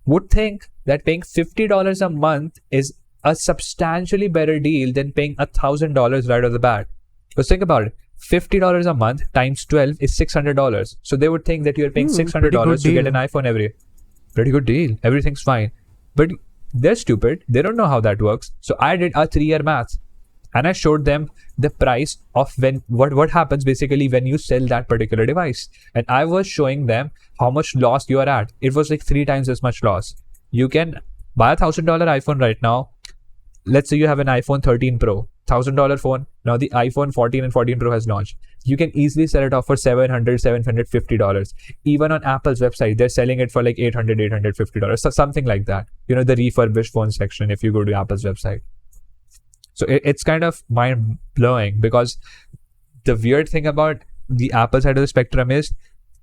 would think that paying $50 a month is a substantially better deal than paying $1,000 right off the bat. Because think about it. $50 a month times 12 is $600. So they would think that you're paying $600 to get an iPhone every. Pretty good deal. Everything's fine. But they're stupid. They don't know how that works. So I did a 3-year math. And I showed them the price of what happens basically when you sell that particular device. And I was showing them how much loss you are at. It was like 3 times as much loss. You can buy a $1,000 iPhone right now. Let's say you have an iPhone 13 Pro, $1,000 phone. Now the iPhone 14 and 14 Pro has launched. You can easily sell it off for $700, $750. Even on Apple's website, they're selling it for like $800, $850. So something like that. The refurbished phone section if you go to Apple's website. So it's kind of mind blowing because the weird thing about the Apple side of the spectrum is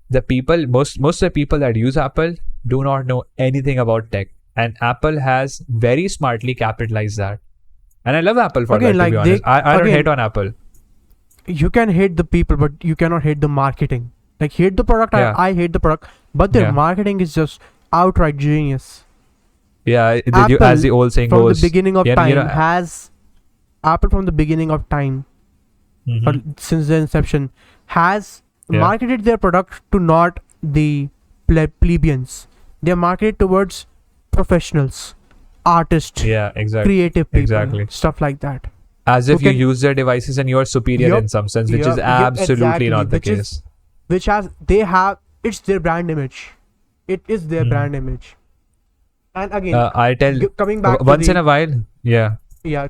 the people, most of the people that use Apple do not know anything about tech. And Apple has very smartly capitalized that. And I love Apple for that, to be honest. I don't hate on Apple. You can hate the people, but you cannot hate the marketing. Like, hate the product, I hate the product. But their marketing is just outright genius. Yeah, Apple, as the old saying goes. From the beginning of time Apple from the beginning of time, or since the inception, has marketed their product to not the plebeians. They are marketed towards professionals, artists, creative people, stuff like that. As if you use their devices and you're superior in some sense, which is absolutely not the case. It's their brand image. It is their brand image. And again, coming back once in a while,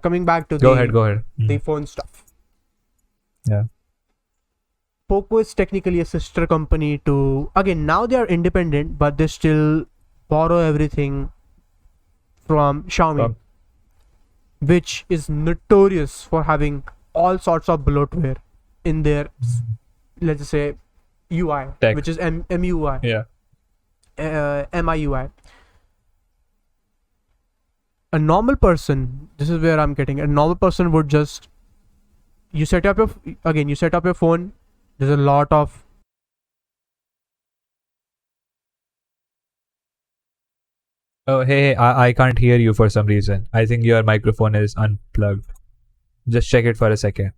coming back to go ahead. the phone stuff. Yeah. Poco is technically a sister company to, again, now they are independent, but they still borrow everything from Xiaomi, which is notorious for having all sorts of bloatware in their, let's just say, UI, Tech. which is MUI. Yeah. MIUI. A normal person, this is where I'm getting, a normal person would just, you set up your phone, there's a lot of, Oh, hey, I can't hear you for some reason. I think your microphone is unplugged. Just check it for a second.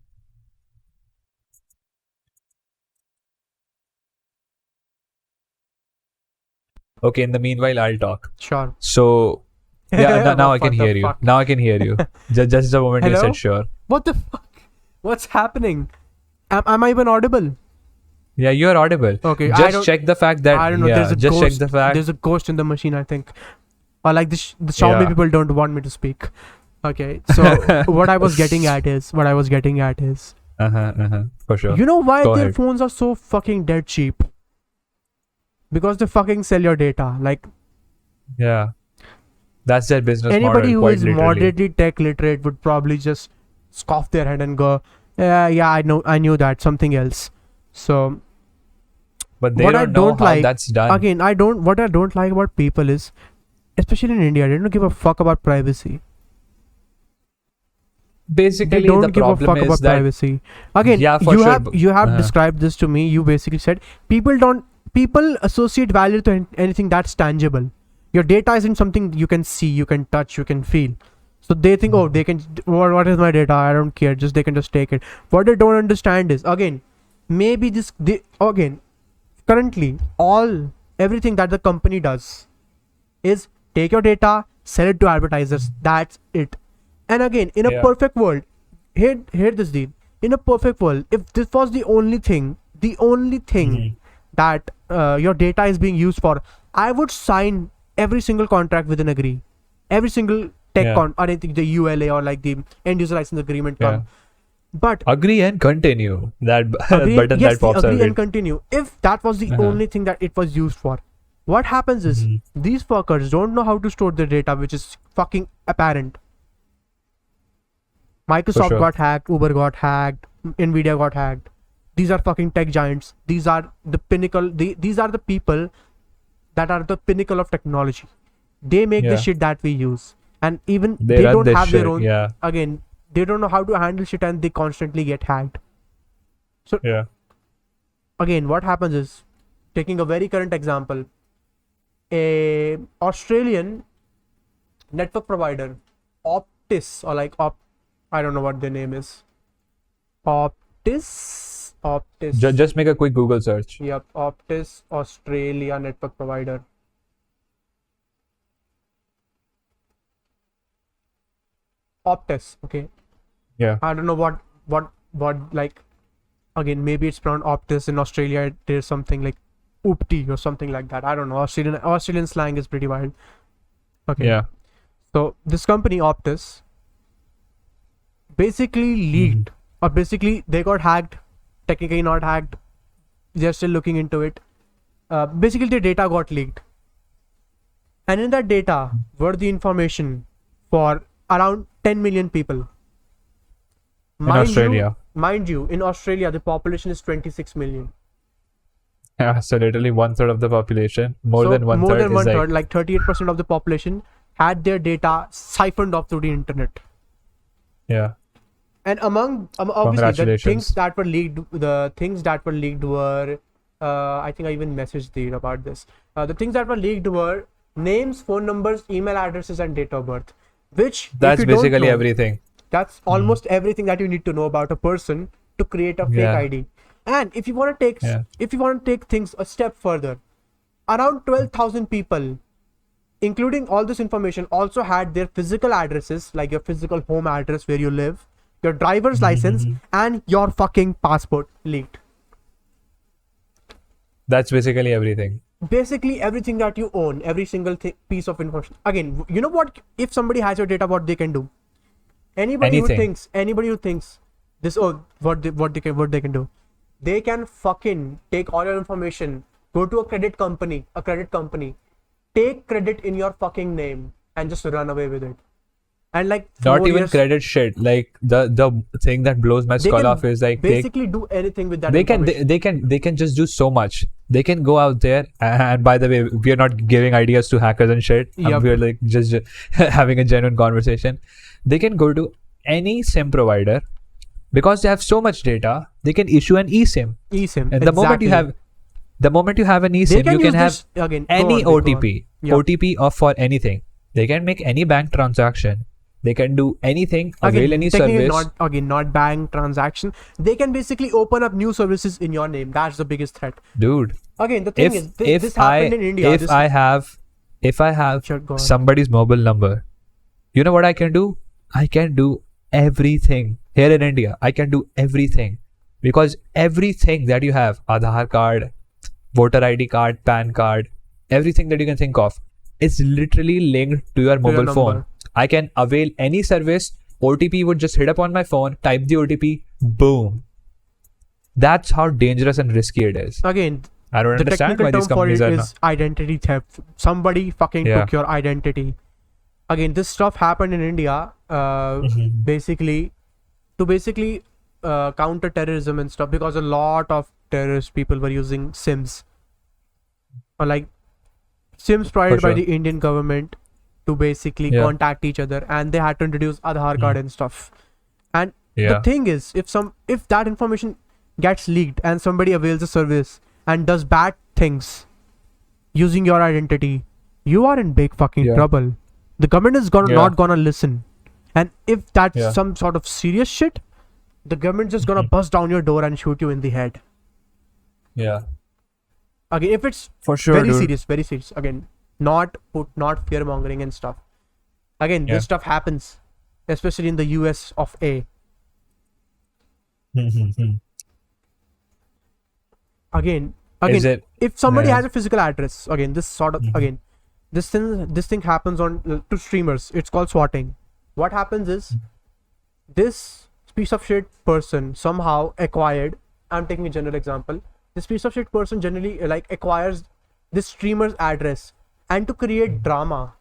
Okay, in the meanwhile, I'll talk. sure. So, yeah, now I What can the hear you. fuck? Now I can hear you. Just the moment you Hello? said sure. What the fuck? What's happening? Am I even audible? Yeah, you're audible. Okay, Just check the fact that. I don't know. Yeah, There's a just ghost. check the fact. There's a ghost in the machine, I think. Or like the Xiaomi Yeah. people don't want me to speak. Okay, so what I was getting at is, For sure. you know why Go their ahead. phones are so fucking dead cheap? Because they fucking sell your data. Like, Yeah. That's their business anybody model. who Quite is literally. moderately tech literate would probably just scoff their head and go, yeah, I knew that, something else. So But they what I don't know don't how like- that's done. again, what I don't like about people is, especially in India, they don't give a fuck about privacy. Basically, They don't the give a problem fuck is about that privacy. Again, Yeah, for you sure, have you have uh-huh. described this to me. You basically said people associate value to anything that's tangible. Your data isn't something you can see, you can touch, you can feel. So they think, oh, they can. What is my data? I don't care. They can just take it. What they don't understand is, again, maybe currently everything that the company does is take your data, sell it to advertisers. That's it. And again, in a Yeah. perfect world, hear this deal. In a perfect world, if this was the only thing Mhm. that your data is being used for, I would sign every single contract with an agree. Every single tech Yeah. or anything, the ULA or like the end user license agreement Yeah. come. But Agree and continue. That agree, button yes, that pops agree up. and continue. If that was the Uh-huh. only thing that it was used for, what happens is Mhm. these fuckers don't know how to store their data, which is fucking apparent. Microsoft sure. got hacked, Uber got hacked, Nvidia got hacked. These are fucking tech giants. These are the pinnacle. These are the people that are the pinnacle of technology. They make the Yeah. shit that we use, and even They they run don't this have their shit, own. yeah. Again, they don't know how to handle shit, and they constantly get hacked. Yeah. Again, what happens is, taking a very current example, a Australian network provider, Optus, or like I don't know what their name is. Optus. Just make a quick Google search. Yep, Optus Australia network provider. Optus, okay. Yeah. I don't know what like, again, maybe it's pronounced Optus in Australia. There's something like Oopty or something like that. I don't know. Australian slang is pretty wild. Okay. Yeah. So this company Optus basically leaked, or basically they got hacked. Technically not hacked. They're still looking into it. Basically their data got leaked, and in that data were the information for around 10 million people. Mind you, in Australia the population is 26 million. Yeah. So literally 1/3 of the population, more So than one more third, than is one like, third, like 38% of the population had their data siphoned off through the internet. yeah. And obviously the Congratulations. things that were leaked were, I think I even messaged Dean about this. The things that were leaked were names, phone numbers, email addresses, and date of birth. Which, if That's you don't basically know, everything. that's almost everything that you need to know about a person to create a fake Yeah. ID. And if you want to take things a step further, around 12,000 people, including all this information, also had their physical addresses, like your physical home address where you live, your driver's license, and your fucking passport leaked. That's basically everything. Basically everything that you own, every single piece of information. Again, you know what? If somebody has your data, what they can do? Anybody Anything. who thinks this, what they can do. they can fucking take all your information, go to a credit company, take credit in your fucking name and just run away with it. And like Not 4 even years, credit shit. Like the thing that blows my they skull can off is like basically do anything with that they can information. they can just do so much. They can go out there, and by the way, we are not giving ideas to hackers and shit. Yep. We're like just having a genuine conversation. They can go to any SIM provider because they have so much data. They can issue an eSIM. eSIM. And the moment you have an eSIM, you can have any OTP, OTP of for anything. They can make any bank transaction. They can do anything, avail any service. Not bank transaction. They can basically open up new services in your name. That's the biggest threat. Dude. Again, the thing is, this happened in India. If I have somebody's mobile number, you know what I can do? I can do everything. Here in India, I can do everything. Because everything that you have, Aadhaar card, voter ID card, PAN card, everything that you can think of, is literally linked to your mobile phone. I can avail any service. OTP would just hit up on my phone, type the OTP, boom. That's how dangerous and risky it is. Again, I don't understand why these companies are is identity theft. Somebody fucking took your identity. Again, this stuff happened in India, basically counter terrorism and stuff, because a lot of terrorist people were using SIMs, or like SIMs provided by the Indian government to basically contact each other, and they had to introduce Aadhaar card and stuff. And the thing is, if that information gets leaked and somebody avails a service and does bad things using your identity, you are in big fucking trouble. The government is not gonna listen. And if that's some sort of serious shit, the government just gonna bust down your door and shoot you in the head. Yeah. Again, if it's for sure, very serious. Again, not fear mongering and stuff. Again, this stuff happens, especially in the US of A. Again, if somebody has a physical address, again, this sort of this thing happens on to streamers. It's called swatting. What happens is, this piece of shit person somehow acquired. I'm taking a general example. This piece of shit person generally acquires this streamer's address, and to create drama,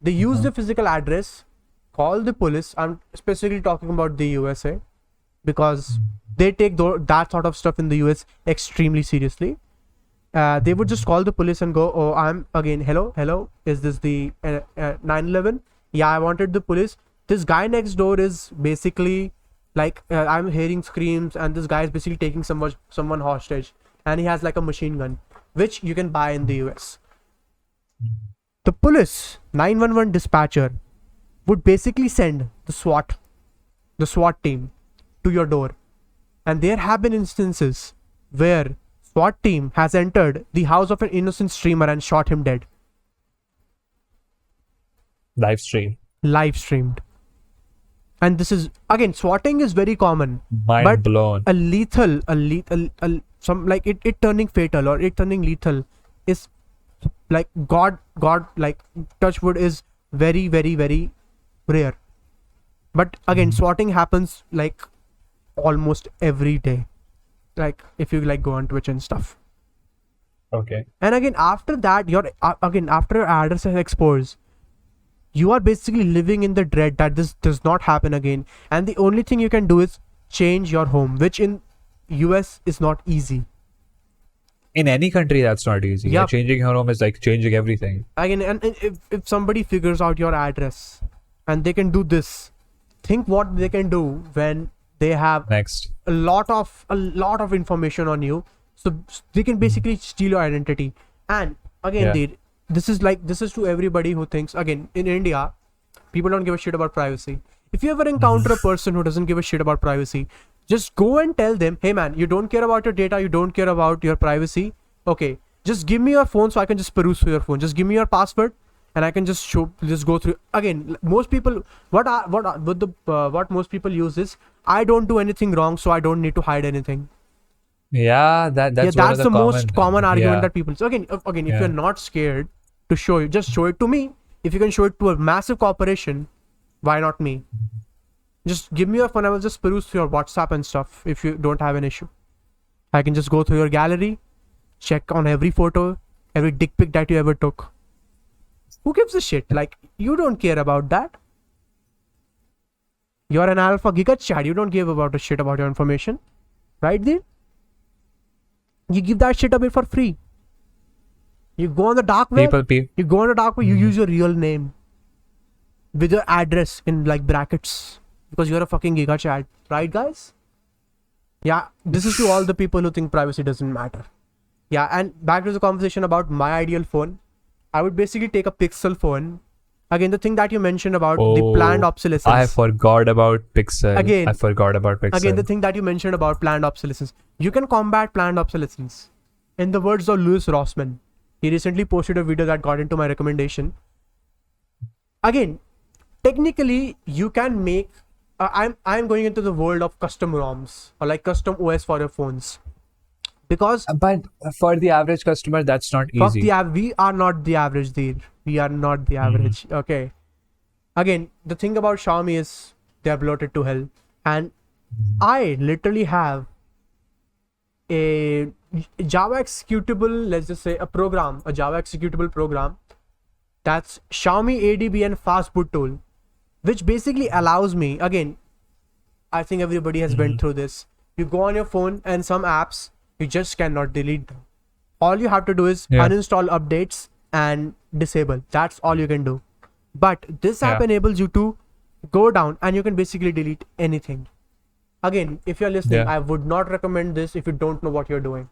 they use the physical address, call the police. I'm specifically talking about the USA, because they take that sort of stuff in the US extremely seriously. They would just call the police and go, oh, hello, is this the 911? Yeah, I wanted the police. This guy next door is basically I'm hearing screams, and this guy is basically taking someone hostage, and he has like a machine gun, which you can buy in the US. The police 911 dispatcher would basically send the SWAT team to your door, and there have been instances where SWAT team has entered the house of an innocent streamer and shot him dead. Live streamed. And this is, again, swatting is very common. Mind blown. A lethal, it turning fatal or it turning lethal is like God, like touch wood, is very, very, very rare. But again, swatting happens like almost every day. Like if you go on Twitch and stuff. Okay. And again, after that, after your address is exposed, you are basically living in the dread that this does not happen again. And the only thing you can do is change your home, which in US is not easy. In any country, that's not easy. Yep. Changing your home is like changing everything. Again, and if somebody figures out your address and they can do this, think what they can do when they have a lot of information on you. So they can basically steal your identity. And again, this is to everybody who thinks, again, in India, people don't give a shit about privacy. If you ever encounter a person who doesn't give a shit about privacy, just go and tell them, hey man, you don't care about your data, you don't care about your privacy. Okay, just give me your phone so I can just peruse through your phone. Just give me your password and I can just go through. Again, most people, what most people use is, I don't do anything wrong, so I don't need to hide anything. Yeah, that's the most common argument that people. So again, if you're not scared to show you, just show it to me. If you can show it to a massive corporation, why not me? Just give me your phone. I will just peruse through your WhatsApp and stuff if you don't have an issue. I can just go through your gallery, check on every photo, every dick pic that you ever took. Who gives a shit? Like, you don't care about that. You're an alpha giga chat. You don't give about a shit about your information. Right, dude? You give that shit away for free. You go on the dark web. You go on the dark web, you use your real name with your address in like brackets because you're a fucking giga chat. Right, guys? Yeah, this is to all the people who think privacy doesn't matter. Yeah, and back to the conversation about my ideal phone. I would basically take a Pixel phone. Again, the thing that you mentioned about the planned obsolescence. I forgot about Pixel. Again, the thing that you mentioned about planned obsolescence. You can combat planned obsolescence. In the words of Louis Rossmann, he recently posted a video that got into my recommendation. Again, technically, you can make. I'm going into the world of custom ROMs or like custom OS for your phones. Because but for the average customer, that's not easy. We are not the average, dude. We are not the average. Okay. Again, the thing about Xiaomi is they're bloated to hell. And I literally have a Java executable, let's just say a Java executable program that's Xiaomi ADB and fastboot tool, which basically allows me, again, I think everybody has been through this. You go on your phone and some apps, you just cannot delete them. All you have to do is uninstall updates and disable. That's all you can do. But this app enables you to go down and you can basically delete anything. Again, if you're listening, I would not recommend this if you don't know what you're doing.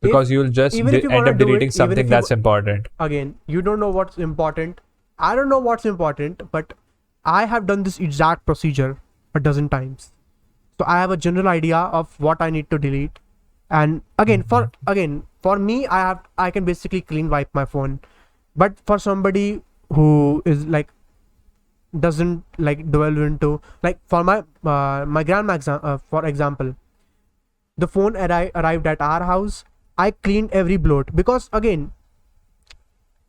Because you'll just end up deleting something that's important. Again, you don't know what's important. I don't know what's important, but I have done this exact procedure a dozen times. So I have a general idea of what I need to delete. And again, for me, I can basically clean wipe my phone. But for somebody who is like doesn't like delve into, like for my grandma for example, the phone arrived at our house. I cleaned every bloat because again,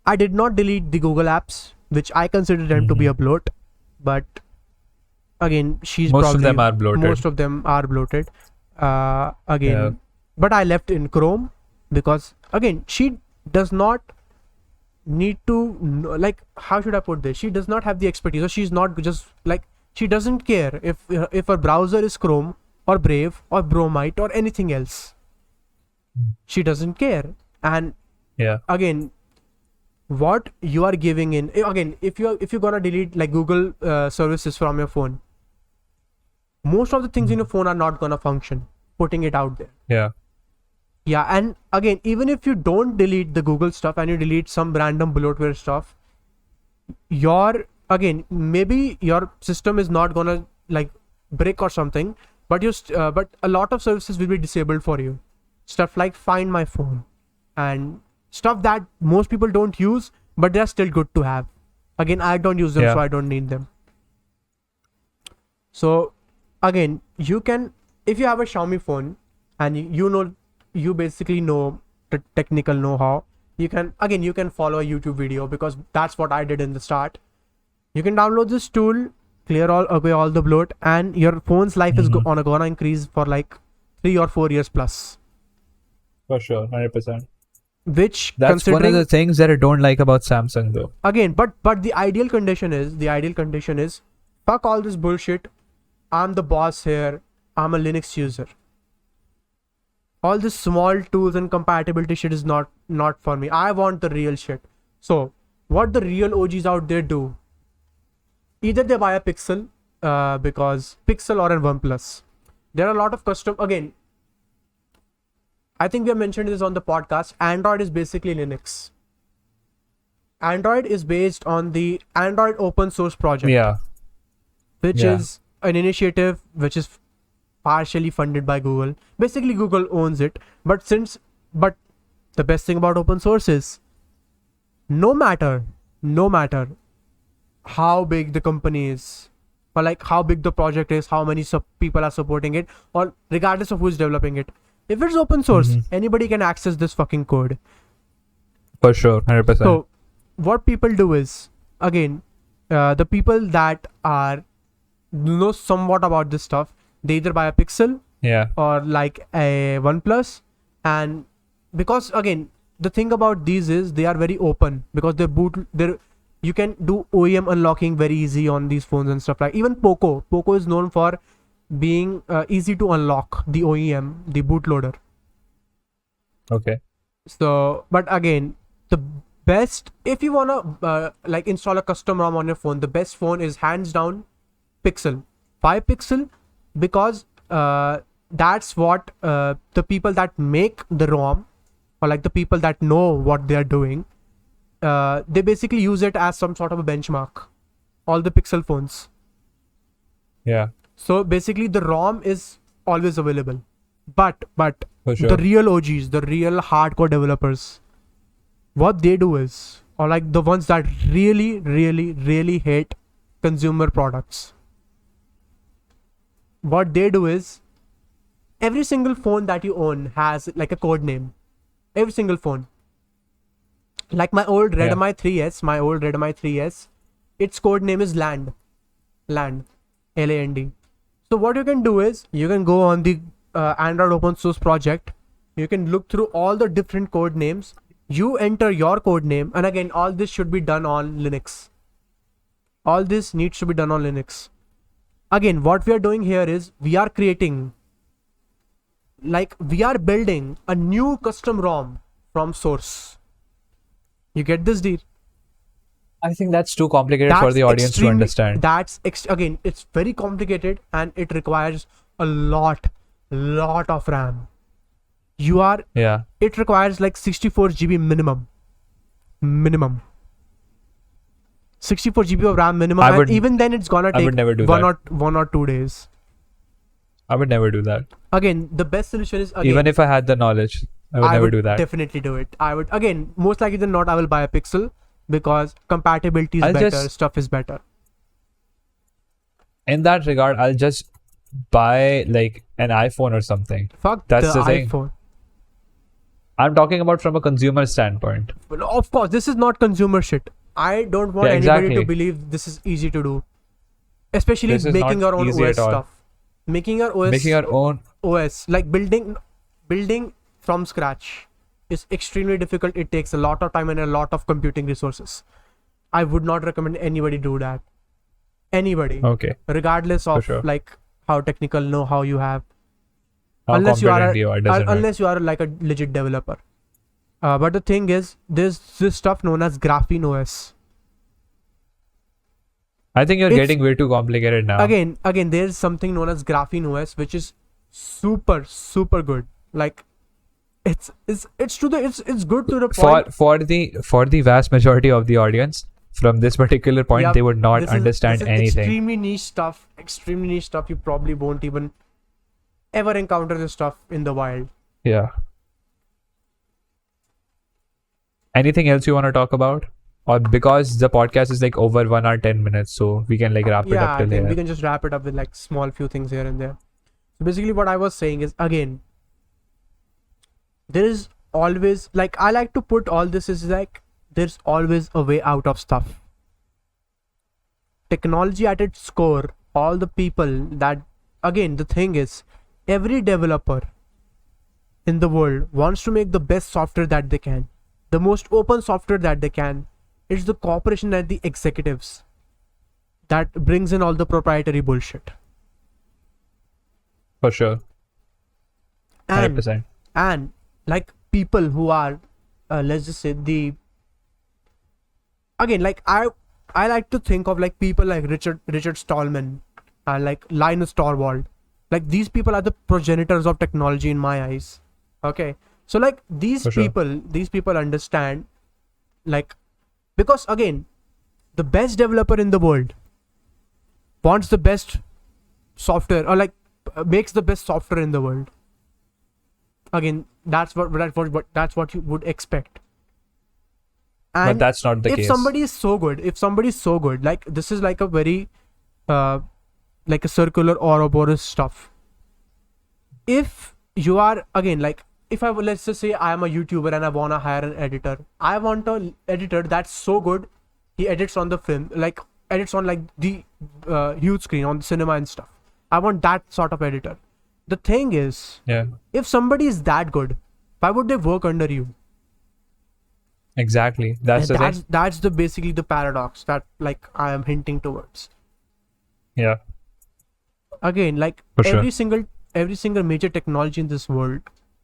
I did not delete the Google apps, which I consider them to be a bloat. But again, most of them are bloated. But I left in Chrome because again, she does not need to like, how should I put this? She does not have the expertise, so she's not just like, she doesn't care if her browser is Chrome or Brave or Bromite or anything else. She doesn't care. And again, what you are giving in, again, if you're gonna delete like Google services from your phone, most of the things in your phone are not gonna function, putting it out there. And again, even if you don't delete the Google stuff and you delete some random bloatware stuff, maybe your system is not gonna like break or something, but but a lot of services will be disabled for you. Stuff like Find My Phone and stuff that most people don't use, but they're still good to have. Again, I don't use them, so I don't need them. So again, you can, if you have a Xiaomi phone and you basically know the technical know-how, you can follow a YouTube video, because that's what I did in the start. You can download this tool, clear away all the bloat, and your phone's life is gonna increase for like 3 or 4 years plus. For sure, 100%. That's one of the things that I don't like about Samsung though. Again, but the ideal condition is fuck all this bullshit. I'm the boss here. I'm a Linux user. All this small tools and compatibility shit is not for me. I want the real shit. So what the real OGs out there do, either they buy a Pixel, because Pixel, or a OnePlus. There are a lot of custom, again, I think we have mentioned this on the podcast. Android is basically Linux. Android is based on the Android open source project. Which is an initiative which is partially funded by Google. Basically, Google owns it. But the best thing about open source is, no matter how big the company is, or like how big the project is, how many people are supporting it, or regardless of who's developing it, if it's open source, anybody can access this fucking code. For sure, 100%. So what people do is, again, the people that are know somewhat about this stuff, they either buy a Pixel Yeah. or like a OnePlus. And because again, the thing about these is they are very open, because you can do OEM unlocking very easy on these phones and stuff. Like even Poco is known for being easy to unlock the OEM, the bootloader. Okay. So, but again, the best, if you wanna like install a custom ROM on your phone, the best phone is hands down Pixel, 5 Pixel, because that's what the people that make the ROM, or like the people that know what they are doing, they basically use it as some sort of a benchmark. All the Pixel phones. Yeah. So basically, the ROM is always available, but For sure. the real OGs, the real hardcore developers, what they do is, or like the ones that really hate consumer products, what they do is, every single phone that you own has like a code name. Every single phone. Like my old Redmi 3S, its code name is LAND, LAND. So what you can do is, you can go on the Android open source project, you can look through all the different code names, you enter your code name, and again, all this should be done on Linux. All this needs to be done on Linux. Again, what we are doing here is, we are building a new custom ROM from source. You get this, deal? I think that's too complicated for the audience to understand. Again, it's very complicated, and it requires a lot of RAM. It requires like 64 GB minimum. 64 GB of RAM minimum, and even then it's gonna take one or 2 days. I would never do that. Again, the best solution is, even if I had the knowledge, I would never do that. Definitely do it. I would, again, most likely than not, I will buy a Pixel, because compatibility is better, stuff is better. In that regard, I'll just buy like an iPhone or something. Fuck That's the the thing. iPhone. I'm talking about from a consumer standpoint. But of course, this is not consumer shit. I don't want anybody to believe this is easy to do. Especially making your own OS stuff. Making your own OS, like building from scratch, is extremely difficult. It takes a lot of time and a lot of computing resources. I would not recommend anybody do that. Anybody. Okay. Regardless of like how technical know-how you have. How unless you are like a legit developer. But the thing is, there's this stuff known as Graphene OS. I think you're getting way too complicated now. Again, there's something known as Graphene OS, which is super good. Like, it's good to the point. For the vast majority of the audience, from this particular point, they would not understand anything. Extremely niche stuff. You probably won't even ever encounter this stuff in the wild. Yeah. Anything else you want to talk about? Or because the podcast is like over 1 hour 10 minutes, so we can like wrap it up till here. We can just wrap it up with like small few things here and there. So basically what I was saying is, again, there is always, like, I like to put all this is like, there's always a way out of stuff. Technology at its core, all the people that, again, the thing is, every developer in the world wants to make the best software that they can, the most open software that they can. It's the corporation and the executives that brings in all the proprietary bullshit. For sure. 100%. And like people who are, let's just say again, like I like to think of like people like Richard Stallman and like Linus Torvald. Like these people are the progenitors of technology in my eyes. Okay. So like these people understand, like, because again, the best developer in the world wants the best software, or like makes the best software in the world. Again, that's what you would expect. And but that's not the case. If somebody is so good, like this is like a very like a circular Ouroboros stuff. If you are, again, like, let's just say I am a YouTuber and I want to hire an editor. I want an editor that's so good, he edits on the film, like edits on like the huge screen on the cinema and stuff. I want that sort of editor. The thing is, Yeah. if somebody is that good, why would they work under you? Exactly. That's And the thing. that's the basically the paradox that like I am hinting towards. Yeah. Again, like For sure. every single major technology in this world,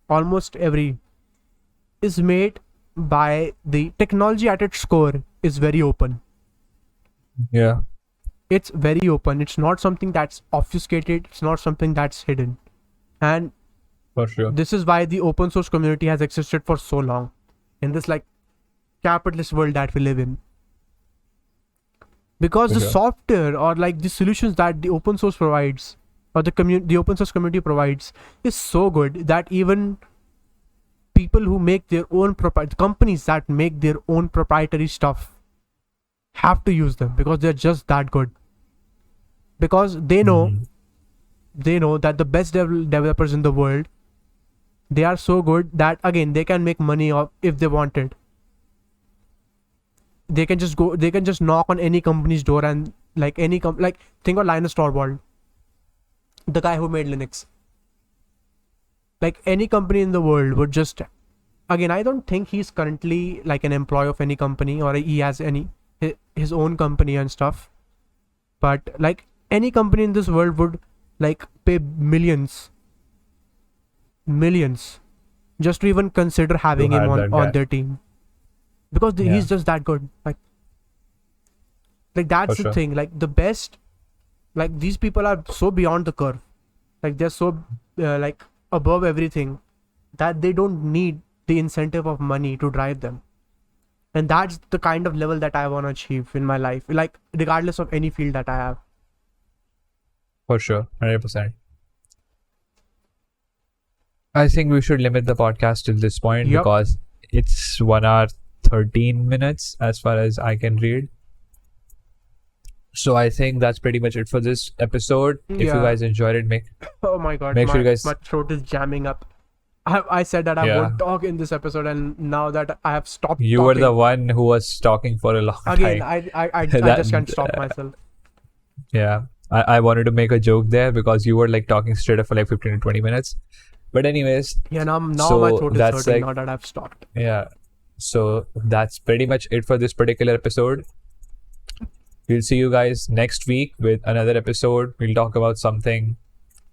almost every, is made by the technology at its core is very open. Yeah. It's very open. It's not something that's obfuscated. It's not something that's hidden. And For sure. this is why the open source community has existed for so long in this like capitalist world that we live in. Because For the sure. software or like the solutions that the open source provides or the open source community provides is so good that even people who make their own companies that make their own proprietary stuff have to use them because they're just that good. Because they know Mhm. that the best developers in the world, they are so good that again they can make money off if they wanted. They can just knock on any company's door and like like think of Linus Torvald, the guy who made Linux. Like any company in the world would just, again, I don't think he's currently like an employee of any company or he has any his own company and stuff, but like any company in this world would like pay millions just to even consider having him hire that guy. on their team because Yeah. he's just that good. Like that's For the sure. thing. Like the best, like these people are so beyond the curve, like they're so like above everything that they don't need the incentive of money to drive them. And that's the kind of level that I want to achieve in my life, like regardless of any field that I have. For sure. 100%. I think we should limit the podcast till this point Yep. because it's 1 hour 13 minutes as far as I can read. So I think that's pretty much it for this episode. If you Yeah. guys enjoyed it, make Oh my god, Make sure you guys- my throat is jamming up. I said that I Yeah. won't talk in this episode, and now that I have stopped you talking, were the one who was talking for a long again, time. I That- just can't stop myself. Yeah. I wanted to make a joke there because you were like talking straight up for like 15 to 20 minutes. But anyways, Yeah, now So my throat is that's hurting like- now that I've stopped. yeah. So that's pretty much it for this particular episode. We'll see you guys next week with another episode. We'll talk about something.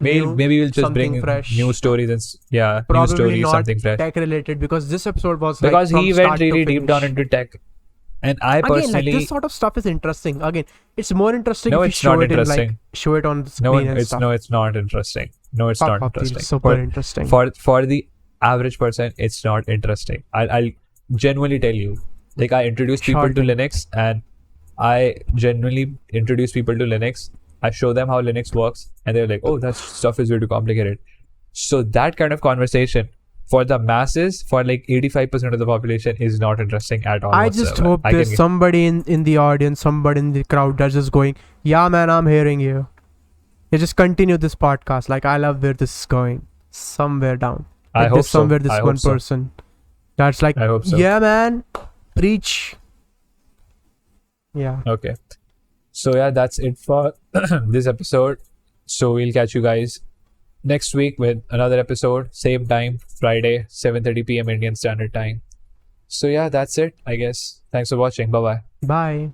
New, Maybe we'll just something bring fresh. new stories and new Probably stories, not something fresh. tech related because this episode was Because like, he from went start to really deep down finish. into tech, and I Again, like personally this sort of stuff is interesting. Again, it's more interesting No, if you it's show not it in like interesting. show it on the screen and stuff. it's not interesting. No, it's Fuck not off, dude, interesting. it's super interesting. For the average person, it's not interesting. I'll genuinely tell you. Like I introduce people Sure to thing. Linux, and I genuinely introduce people to Linux. I show them how Linux works, and they're like, "Oh, that stuff is way too complicated." So that kind of conversation for the masses, for like 85% of the population, is not interesting at all. I just whatsoever. hope I can there's somebody in the audience, somebody in the crowd that's just going, yeah, man, I'm hearing you. You just continue this podcast. Like, I love where this is going. Somewhere down. I Like, hope there's so. somewhere this I one hope so. person that's like, I hope so. yeah, man, preach. Yeah. Okay. So yeah, that's it for this episode. So we'll catch you guys next week with another episode, same time, Friday, 7:30 p.m. Indian Standard Time. So yeah, that's it, I guess. Thanks for watching. Bye-bye. Bye.